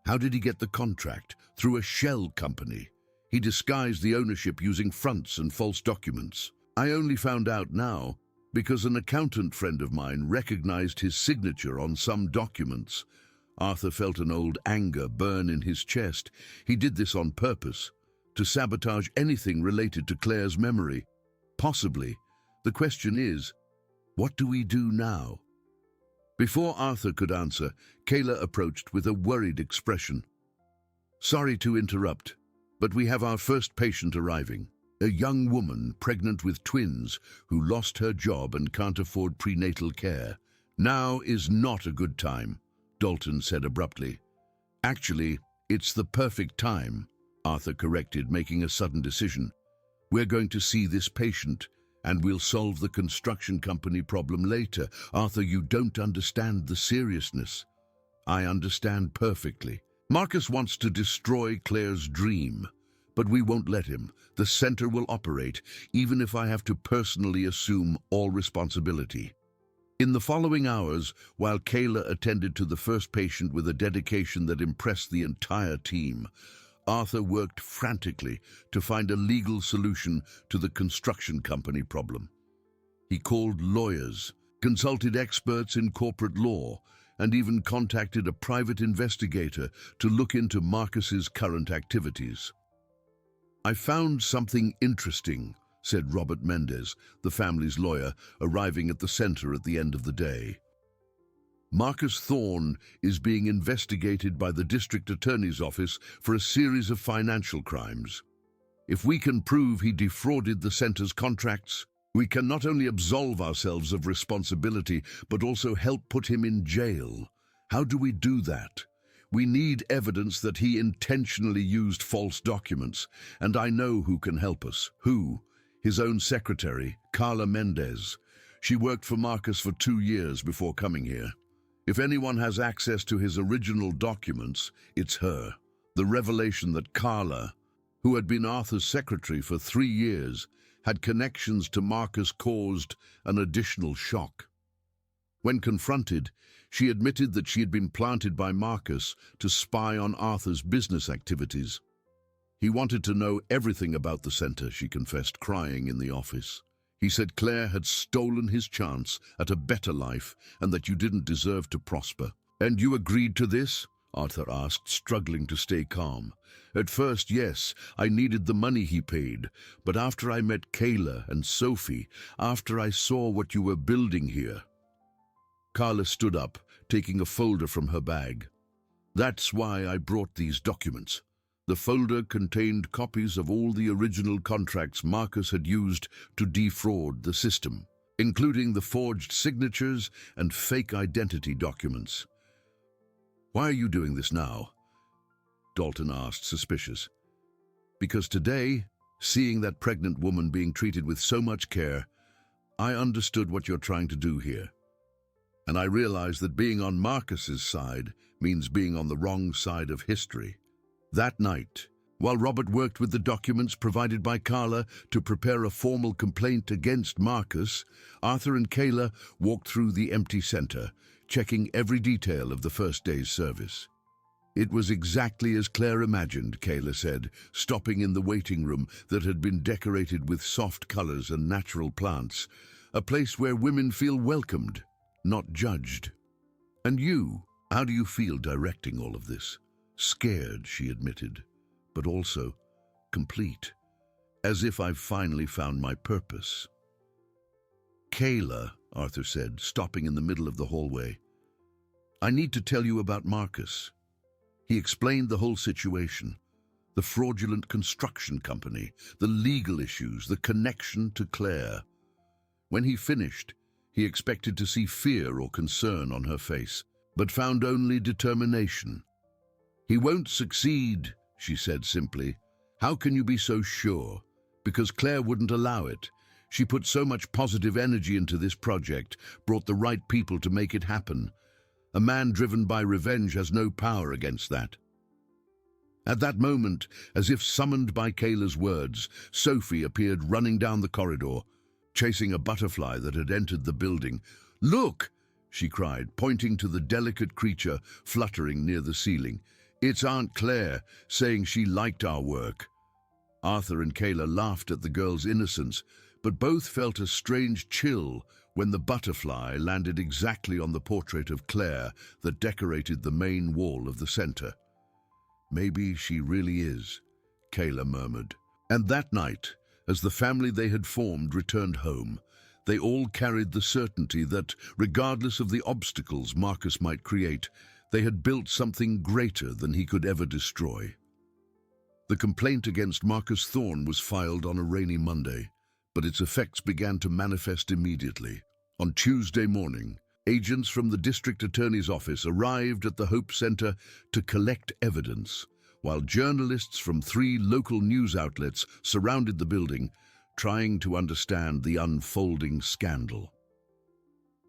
How did he get the contract? Through a shell company. He disguised the ownership using fronts and false documents. I only found out now because an accountant friend of mine recognized his signature on some documents. Arthur felt an old anger burn in his chest. He did this on purpose, to sabotage anything related to Claire's memory. Possibly. The question is, what do we do now? Before Arthur could answer, Kayla approached with a worried expression. "Sorry to interrupt, but we have our first patient arriving. A young woman pregnant with twins who lost her job and can't afford prenatal care. Now is not a good time," Dalton said abruptly. "Actually, it's the perfect time," Arthur corrected, making a sudden decision. "We're going to see this patient, and we'll solve the construction company problem later." "Arthur, you don't understand the seriousness." "I understand perfectly. Marcus wants to destroy Claire's dream, but we won't let him. The center will operate, even if I have to personally assume all responsibility." In the following hours, while Kayla attended to the first patient with a dedication that impressed the entire team, Arthur worked frantically to find a legal solution to the construction company problem. He called lawyers, consulted experts in corporate law, and even contacted a private investigator to look into Marcus's current activities. "I found something interesting," said Robert Mendez, the family's lawyer, arriving at the center at the end of the day. "Marcus Thorne is being investigated by the district attorney's office for a series of financial crimes. If we can prove he defrauded the center's contracts, we can not only absolve ourselves of responsibility, but also help put him in jail. How do we do that? We need evidence that he intentionally used false documents, and I know who can help us." "Who?" "His own secretary, Carla Mendez. She worked for Marcus for 2 years before coming here. If anyone has access to his original documents, it's her." The revelation that Carla, who had been Arthur's secretary for 3 years, had connections to Marcus caused an additional shock. When confronted, she admitted that she had been planted by Marcus to spy on Arthur's business activities. "He wanted to know everything about the center," she confessed, crying in the office. "He said Claire had stolen his chance at a better life and that you didn't deserve to prosper." "And you agreed to this?" Arthur asked, struggling to stay calm. "At first, yes, I needed the money he paid, but after I met Kayla and Sophie, after I saw what you were building here..." Carla stood up, taking a folder from her bag. "That's why I brought these documents." The folder contained copies of all the original contracts Marcus had used to defraud the system, including the forged signatures and fake identity documents. "Why are you doing this now?" Dalton asked, suspicious. "Because today, seeing that pregnant woman being treated with so much care, I understood what you're trying to do here. And I realized that being on Marcus's side means being on the wrong side of history." That night, while Robert worked with the documents provided by Carla to prepare a formal complaint against Marcus, Arthur and Kayla walked through the empty center, checking every detail of the first day's service. It was exactly as Claire imagined, Kayla said, stopping in the waiting room that had been decorated with soft colors and natural plants, a place where women feel welcomed, not judged. And you, how do you feel directing all of this? Scared, she admitted, but also complete, as if I've finally found my purpose. Kayla, Arthur said, stopping in the middle of the hallway, I need to tell you about Marcus. He explained the whole situation, the fraudulent construction company, the legal issues, the connection to Claire. When he finished, he expected to see fear or concern on her face, but found only determination. He won't succeed, she said simply. How can you be so sure? Because Claire wouldn't allow it. She put so much positive energy into this project, brought the right people to make it happen. A man driven by revenge has no power against that. At that moment, as if summoned by Kayla's words, Sophie appeared running down the corridor, chasing a butterfly that had entered the building. Look, she cried, pointing to the delicate creature fluttering near the ceiling. It's Aunt Claire, saying she liked our work. Arthur and Kayla laughed at the girl's innocence, but both felt a strange chill when the butterfly landed exactly on the portrait of Claire that decorated the main wall of the center. Maybe she really is, Kayla murmured. And that night, as the family they had formed returned home, they all carried the certainty that, regardless of the obstacles Marcus might create, they had built something greater than he could ever destroy. The complaint against Marcus Thorne was filed on a rainy Monday, but its effects began to manifest immediately. On Tuesday morning, agents from the district attorney's office arrived at the Hope Center to collect evidence, while journalists from 3 local news outlets surrounded the building, trying to understand the unfolding scandal.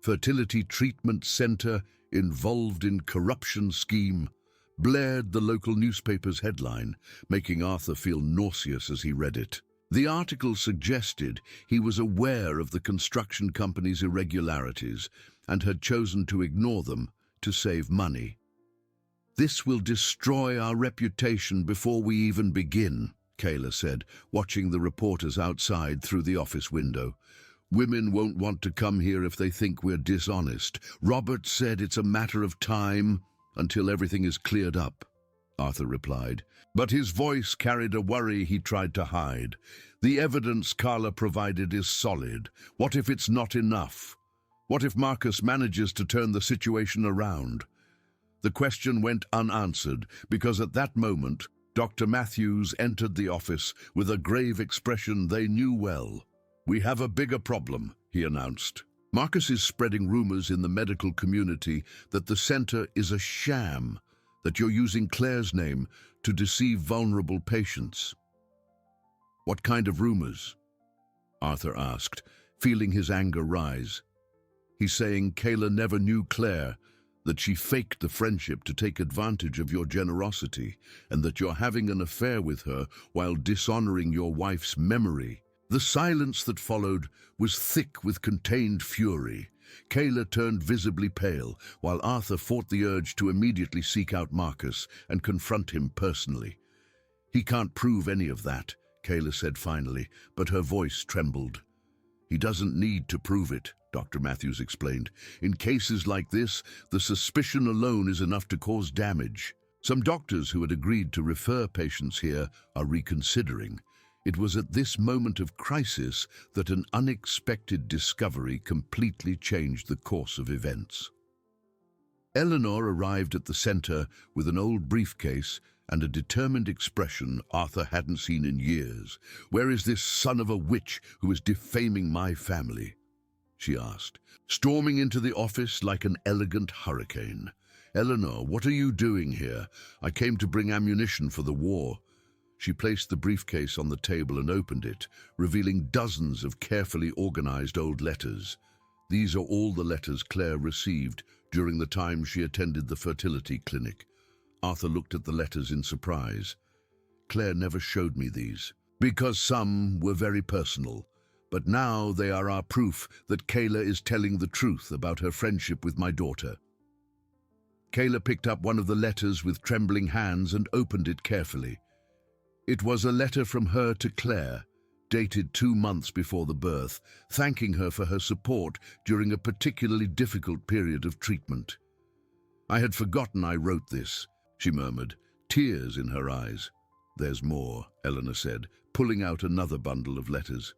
Fertility Treatment Center involved in corruption scheme, blared the local newspaper's headline, making Arthur feel nauseous as he read it. The article suggested he was aware of the construction company's irregularities and had chosen to ignore them to save money. This will destroy our reputation before we even begin, Kayla said, watching the reporters outside through the office window. Women won't want to come here if they think we're dishonest. Robert said it's a matter of time until everything is cleared up, Arthur replied, but his voice carried a worry he tried to hide. The evidence Carla provided is solid. What if it's not enough? What if Marcus manages to turn the situation around? The question went unanswered because at that moment, Dr. Matthews entered the office with a grave expression they knew well. We have a bigger problem, he announced. Marcus is spreading rumors in the medical community that the center is a sham, that you're using Claire's name to deceive vulnerable patients. What kind of rumors? Arthur asked, feeling his anger rise. He's saying Kayla never knew Claire, that she faked the friendship to take advantage of your generosity, and that you're having an affair with her while dishonoring your wife's memory. The silence that followed was thick with contained fury. Kayla turned visibly pale, while Arthur fought the urge to immediately seek out Marcus and confront him personally. He can't prove any of that, Kayla said finally, but her voice trembled. He doesn't need to prove it, Dr. Matthews explained. In cases like this, the suspicion alone is enough to cause damage. Some doctors who had agreed to refer patients here are reconsidering. It was at this moment of crisis that an unexpected discovery completely changed the course of events. Eleanor arrived at the center with an old briefcase and a determined expression Arthur hadn't seen in years. Where is this son of a witch who is defaming my family? She asked, storming into the office like an elegant hurricane. Eleanor, what are you doing here? I came to bring ammunition for the war. She placed the briefcase on the table and opened it, revealing dozens of carefully organized old letters. These are all the letters Claire received during the time she attended the fertility clinic. Arthur looked at the letters in surprise. Claire never showed me these, because some were very personal, but now they are our proof that Kayla is telling the truth about her friendship with my daughter. Kayla picked up one of the letters with trembling hands and opened it carefully. It was a letter from her to Claire, dated 2 months before the birth, thanking her for her support during a particularly difficult period of treatment. "I had forgotten I wrote this," she murmured, tears in her eyes. "There's more," Eleanor said, pulling out another bundle of letters.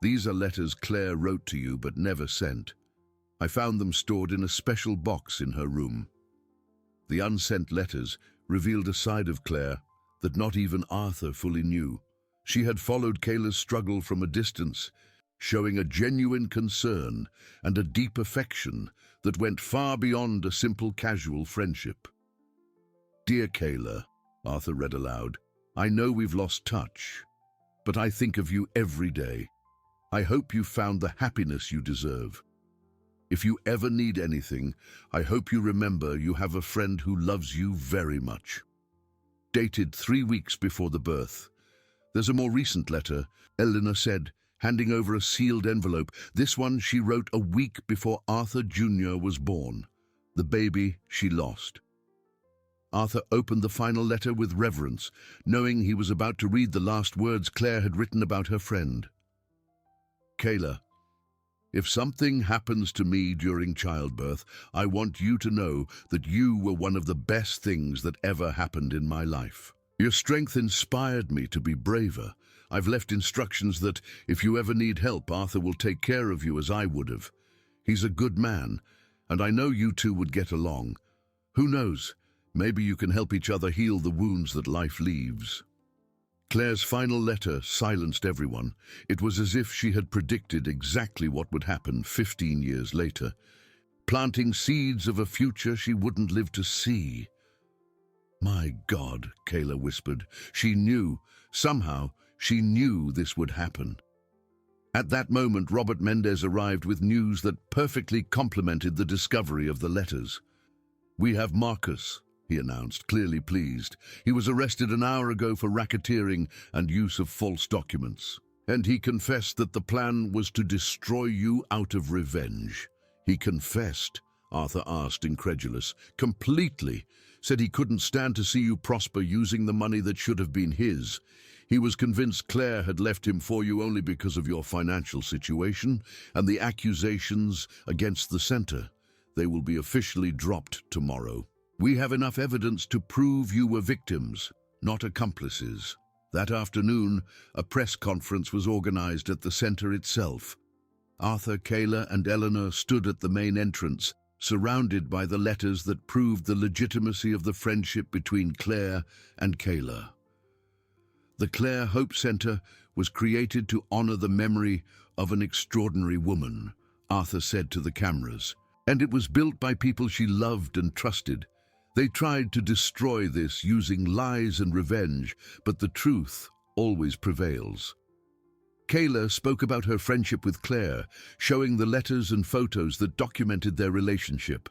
"These are letters Claire wrote to you but never sent. I found them stored in a special box in her room." The unsent letters revealed a side of Claire that not even Arthur fully knew. She had followed Kayla's struggle from a distance, showing a genuine concern and a deep affection that went far beyond a simple casual friendship. "Dear Kayla," Arthur read aloud, "I know we've lost touch, but I think of you every day. I hope you found the happiness you deserve. If you ever need anything, I hope you remember you have a friend who loves you very much." Dated 3 weeks before the birth. "There's a more recent letter," Eleanor said, handing over a sealed envelope. This one she wrote a week before Arthur Jr. was born, the baby she lost. Arthur opened the final letter with reverence, knowing he was about to read the last words Claire had written about her friend. "Kayla, if something happens to me during childbirth, I want you to know that you were one of the best things that ever happened in my life. Your strength inspired me to be braver. I've left instructions that, if you ever need help, Arthur will take care of you as I would have. He's a good man, and I know you two would get along. Who knows, maybe you can help each other heal the wounds that life leaves." Claire's final letter silenced everyone. It was as if she had predicted exactly what would happen 15 years later, planting seeds of a future she wouldn't live to see. "My God," Kayla whispered. She knew, somehow, she knew this would happen. At that moment, Robert Mendez arrived with news that perfectly complemented the discovery of the letters. "We have Marcus," he announced, clearly pleased. "He was arrested an hour ago for racketeering and use of false documents. And he confessed that the plan was to destroy you out of revenge." "He confessed?" Arthur asked, incredulous. "Completely. Said he couldn't stand to see you prosper using the money that should have been his. He was convinced Claire had left him for you only because of your financial situation and the accusations against the center. They will be officially dropped tomorrow. We have enough evidence to prove you were victims, not accomplices." That afternoon, a press conference was organized at the center itself. Arthur, Kayla, and Eleanor stood at the main entrance, surrounded by the letters that proved the legitimacy of the friendship between Claire and Kayla. The Claire Hope Center was created to honor the memory of an extraordinary woman, Arthur said to the cameras, and it was built by people she loved and trusted. They tried to destroy this using lies and revenge, but the truth always prevails. Kayla spoke about her friendship with Claire, showing the letters and photos that documented their relationship.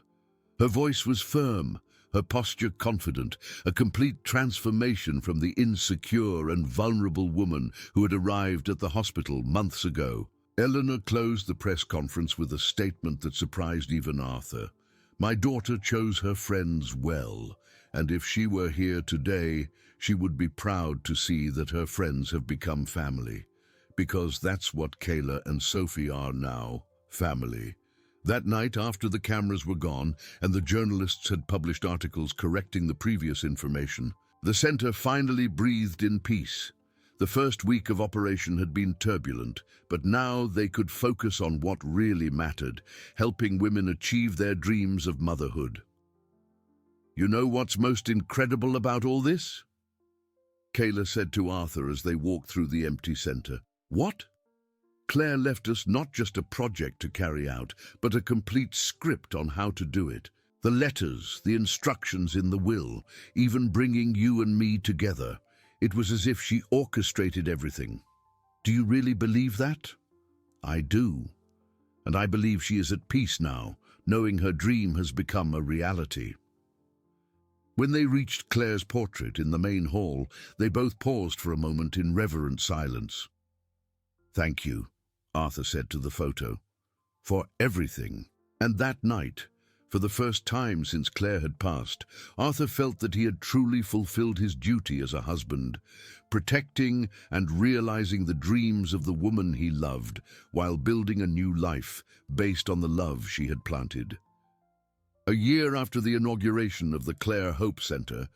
Her voice was firm, her posture confident, a complete transformation from the insecure and vulnerable woman who had arrived at the hospital months ago. Eleanor closed the press conference with a statement that surprised even Arthur. "My daughter chose her friends well, and if she were here today, she would be proud to see that her friends have become family. Because that's what Kayla and Sophie are now, family." That night, after the cameras were gone and the journalists had published articles correcting the previous information, the center finally breathed in peace. The first week of operation had been turbulent, but now they could focus on what really mattered, helping women achieve their dreams of motherhood. "You know what's most incredible about all this?" Kayla said to Arthur as they walked through the empty center. "What?" "Claire left us not just a project to carry out, but a complete script on how to do it. The letters, the instructions in the will, even bringing you and me together. It was as if she orchestrated everything. Do you really believe that?" "I do. And I believe she is at peace now, knowing her dream has become a reality." When they reached Claire's portrait in the main hall, they both paused for a moment in reverent silence. "Thank you," Arthur said to the photo, "for everything." And that night, For the first time since Claire had passed, Arthur felt that he had truly fulfilled his duty as a husband, protecting and realizing the dreams of the woman he loved while building a new life based on the love she had planted. A year after the inauguration of the Claire Hope Center,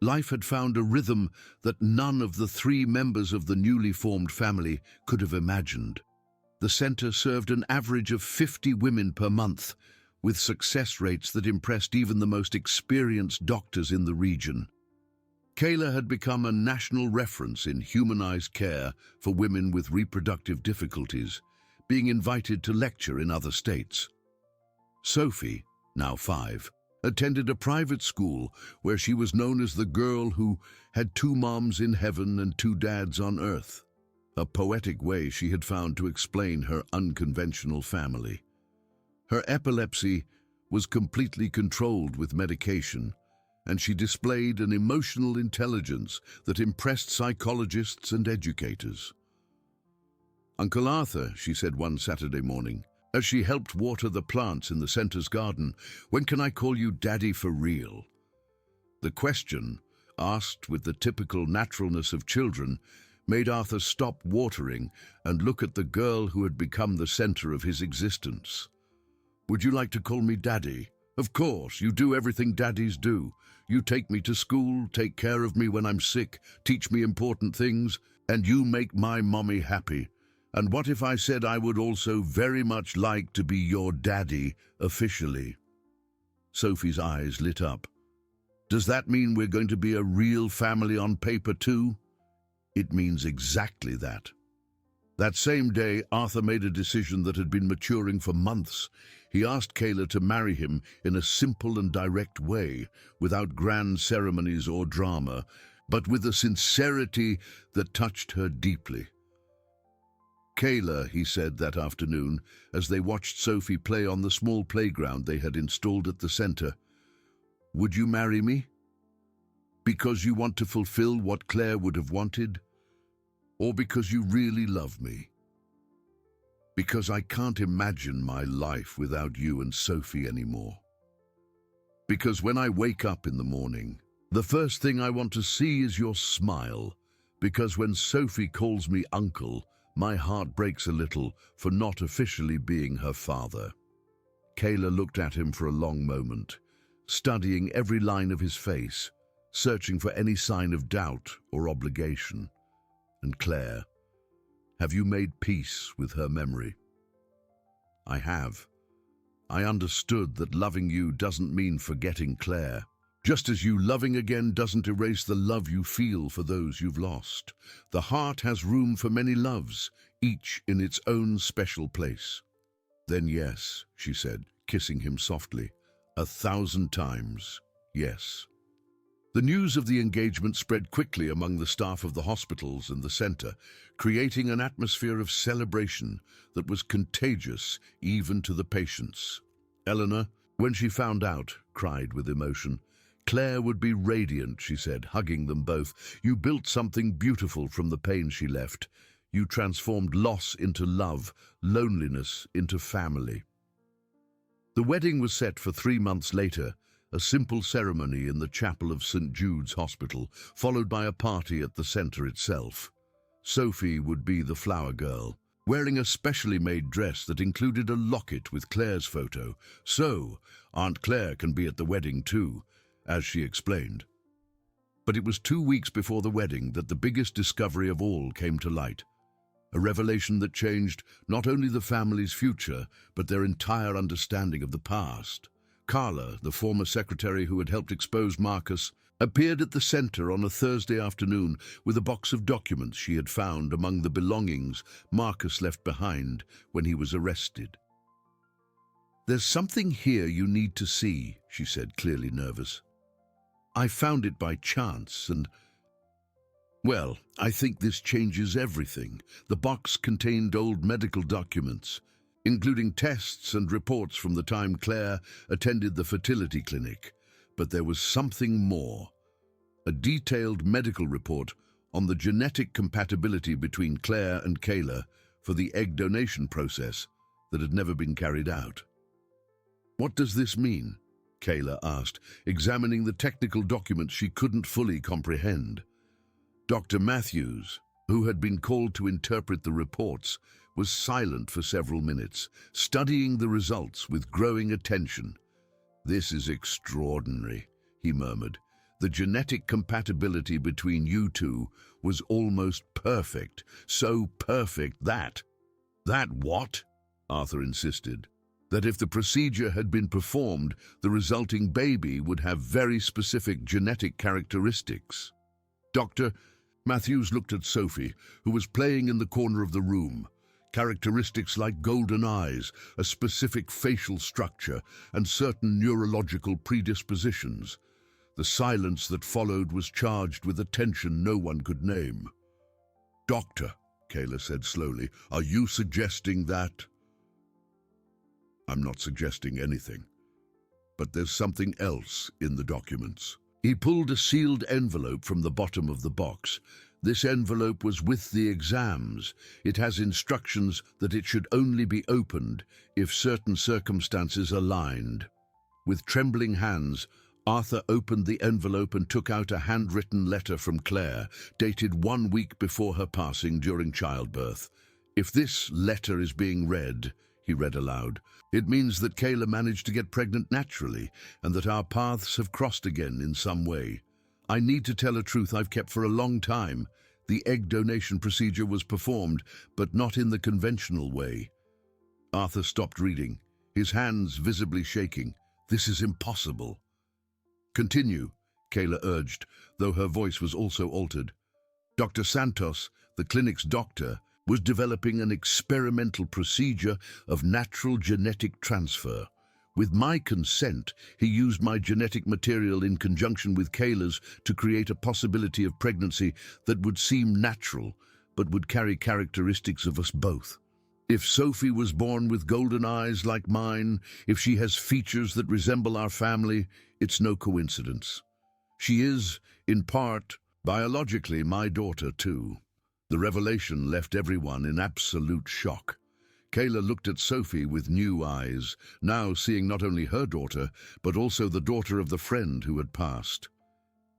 life had found a rhythm that none of the 3 members of the newly formed family could have imagined. The center served an average of 50 women per month, with success rates that impressed even the most experienced doctors in the region. Kayla had become a national reference in humanized care for women with reproductive difficulties, being invited to lecture in other states. Sophie, now 5, attended a private school where she was known as the girl who had 2 moms in heaven and 2 dads on earth, a poetic way she had found to explain her unconventional family. Her epilepsy was completely controlled with medication, and she displayed an emotional intelligence that impressed psychologists and educators. "Uncle Arthur," she said one Saturday morning, as she helped water the plants in the center's garden, "when can I call you Daddy for real?" The question, asked with the typical naturalness of children, made Arthur stop watering and look at the girl who had become the center of his existence. "Would you like to call me Daddy? Of course, you do everything daddies do. You take me to school, take care of me when I'm sick, teach me important things, and you make my mommy happy. And what if I said I would also very much like to be your daddy officially?" Sophie's eyes lit up. "Does that mean we're going to be a real family on paper too?" "It means exactly that." That same day, Arthur made a decision that had been maturing for months. He asked Kayla to marry him in a simple and direct way, without grand ceremonies or drama, but with a sincerity that touched her deeply. "Kayla," he said that afternoon, as they watched Sophie play on the small playground they had installed at the center, "would you marry me? Because you want to fulfill what Claire would have wanted? Or because you really love me? Because I can't imagine my life without you and Sophie anymore. Because when I wake up in the morning, the first thing I want to see is your smile. Because when Sophie calls me uncle, my heart breaks a little for not officially being her father." Kayla looked at him for a long moment, studying every line of his face, searching for any sign of doubt or obligation. "And Claire, have you made peace with her memory?" "I have. I understood that loving you doesn't mean forgetting Claire, just as you loving again doesn't erase the love you feel for those you've lost. The heart has room for many loves, each in its own special place." "Then yes," she said, kissing him softly, 1,000 times, yes. The news of the engagement spread quickly among the staff of the hospitals and the center, creating an atmosphere of celebration that was contagious even to the patients. Eleanor, when she found out, cried with emotion. "Claire would be radiant," she said, hugging them both. "You built something beautiful from the pain she left. You transformed loss into love, loneliness into family." The wedding was set for 3 months later, a simple ceremony in the chapel of St. Jude's Hospital, followed by a party at the center itself. Sophie would be the flower girl, wearing a specially made dress that included a locket with Claire's photo. "So, Aunt Claire can be at the wedding too," as she explained. But it was 2 weeks before the wedding that the biggest discovery of all came to light. A revelation that changed not only the family's future, but their entire understanding of the past. Carla, the former secretary who had helped expose Marcus, appeared at the center on a Thursday afternoon with a box of documents she had found among the belongings Marcus left behind when he was arrested. "There's something here you need to see," she said, clearly nervous. "I found it by chance and... well, I think this changes everything." The box contained old medical documents, including tests and reports from the time Claire attended the fertility clinic. But there was something more. A detailed medical report on the genetic compatibility between Claire and Kayla for the egg donation process that had never been carried out. "What does this mean?" Kayla asked, examining the technical documents she couldn't fully comprehend. Dr. Matthews, who had been called to interpret the reports, was silent for several minutes, studying the results with growing attention. "This is extraordinary," he murmured. "The genetic compatibility between you two was almost perfect, so perfect that—" "That what?" Arthur insisted. "That if the procedure had been performed, the resulting baby would have very specific genetic characteristics." Dr. Matthews looked at Sophie, who was playing in the corner of the room. Characteristics like golden eyes, a specific facial structure, and certain neurological predispositions. The silence that followed was charged with a tension no one could name. "Doctor," Kayla said slowly, "are you suggesting that—" "I'm not suggesting anything. But there's something else in the documents." He pulled a sealed envelope from the bottom of the box. This envelope was with the exams. It has instructions that it should only be opened if certain circumstances aligned. With trembling hands, Arthur opened the envelope and took out a handwritten letter from Claire, dated 1 week before her passing during childbirth. "If this letter is being read," he read aloud, "it means that Kayla managed to get pregnant naturally and that our paths have crossed again in some way. I need to tell a truth I've kept for a long time. The egg donation procedure was performed, but not in the conventional way." Arthur stopped reading, his hands visibly shaking. "This is impossible." "Continue," Kayla urged, though her voice was also altered. "Dr. Santos, the clinic's doctor, was developing an experimental procedure of natural genetic transfer. With my consent, he used my genetic material in conjunction with Kayla's to create a possibility of pregnancy that would seem natural, but would carry characteristics of us both. If Sophie was born with golden eyes like mine, if she has features that resemble our family, it's no coincidence. She is, in part, biologically my daughter too." The revelation left everyone in absolute shock. Kayla looked at Sophie with new eyes, now seeing not only her daughter, but also the daughter of the friend who had passed.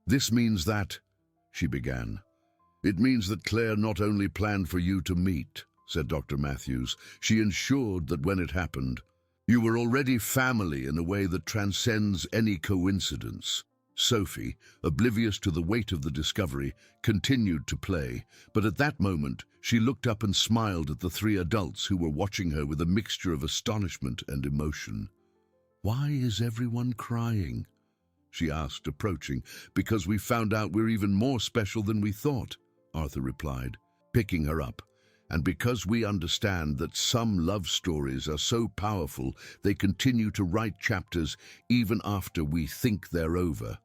"This means that—" she began. "It means that Claire not only planned for you to meet," said Dr. Matthews. "She ensured that when it happened, you were already family in a way that transcends any coincidence." Sophie, oblivious to the weight of the discovery, continued to play, but at that moment she looked up and smiled at the 3 adults who were watching her with a mixture of astonishment and emotion. "Why is everyone crying?" she asked, approaching. "Because we found out we're even more special than we thought," Arthur replied, picking her up. "And because we understand that some love stories are so powerful they continue to write chapters even after we think they're over."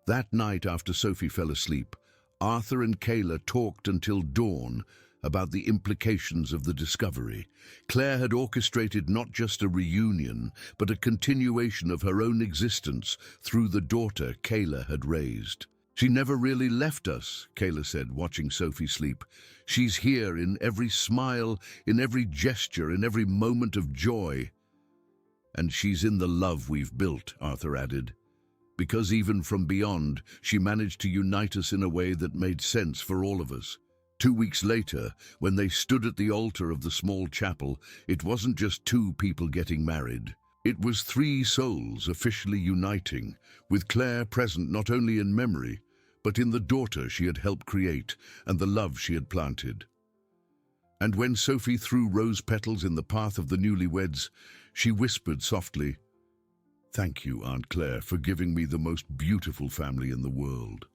That night after Sophie fell asleep, Arthur and Kayla talked until dawn about the implications of the discovery. Claire had orchestrated not just a reunion, but a continuation of her own existence through the daughter Kayla had raised. "She never really left us," Kayla said, watching Sophie sleep. "She's here in every smile, in every gesture, in every moment of joy." "And she's in the love we've built," Arthur added. "Because even from beyond, she managed to unite us in a way that made sense for all of us." 2 weeks later, when they stood at the altar of the small chapel, it wasn't just 2 people getting married. It was 3 souls officially uniting, with Claire present not only in memory, but in the daughter she had helped create and the love she had planted. And when Sophie threw rose petals in the path of the newlyweds, she whispered softly, "Thank you, Aunt Claire, for giving me the most beautiful family in the world."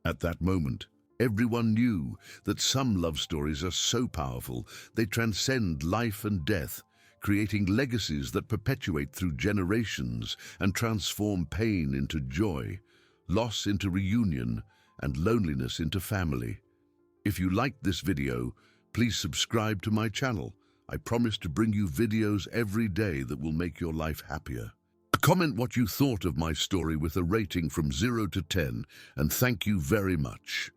At that moment, everyone knew that some love stories are so powerful they transcend life and death, creating legacies that perpetuate through generations and transform pain into joy, loss into reunion, and loneliness into family. If you liked this video, please subscribe to my channel. I promise to bring you videos every day that will make your life happier. Comment what you thought of my story with a rating from 0 to 10, and thank you very much.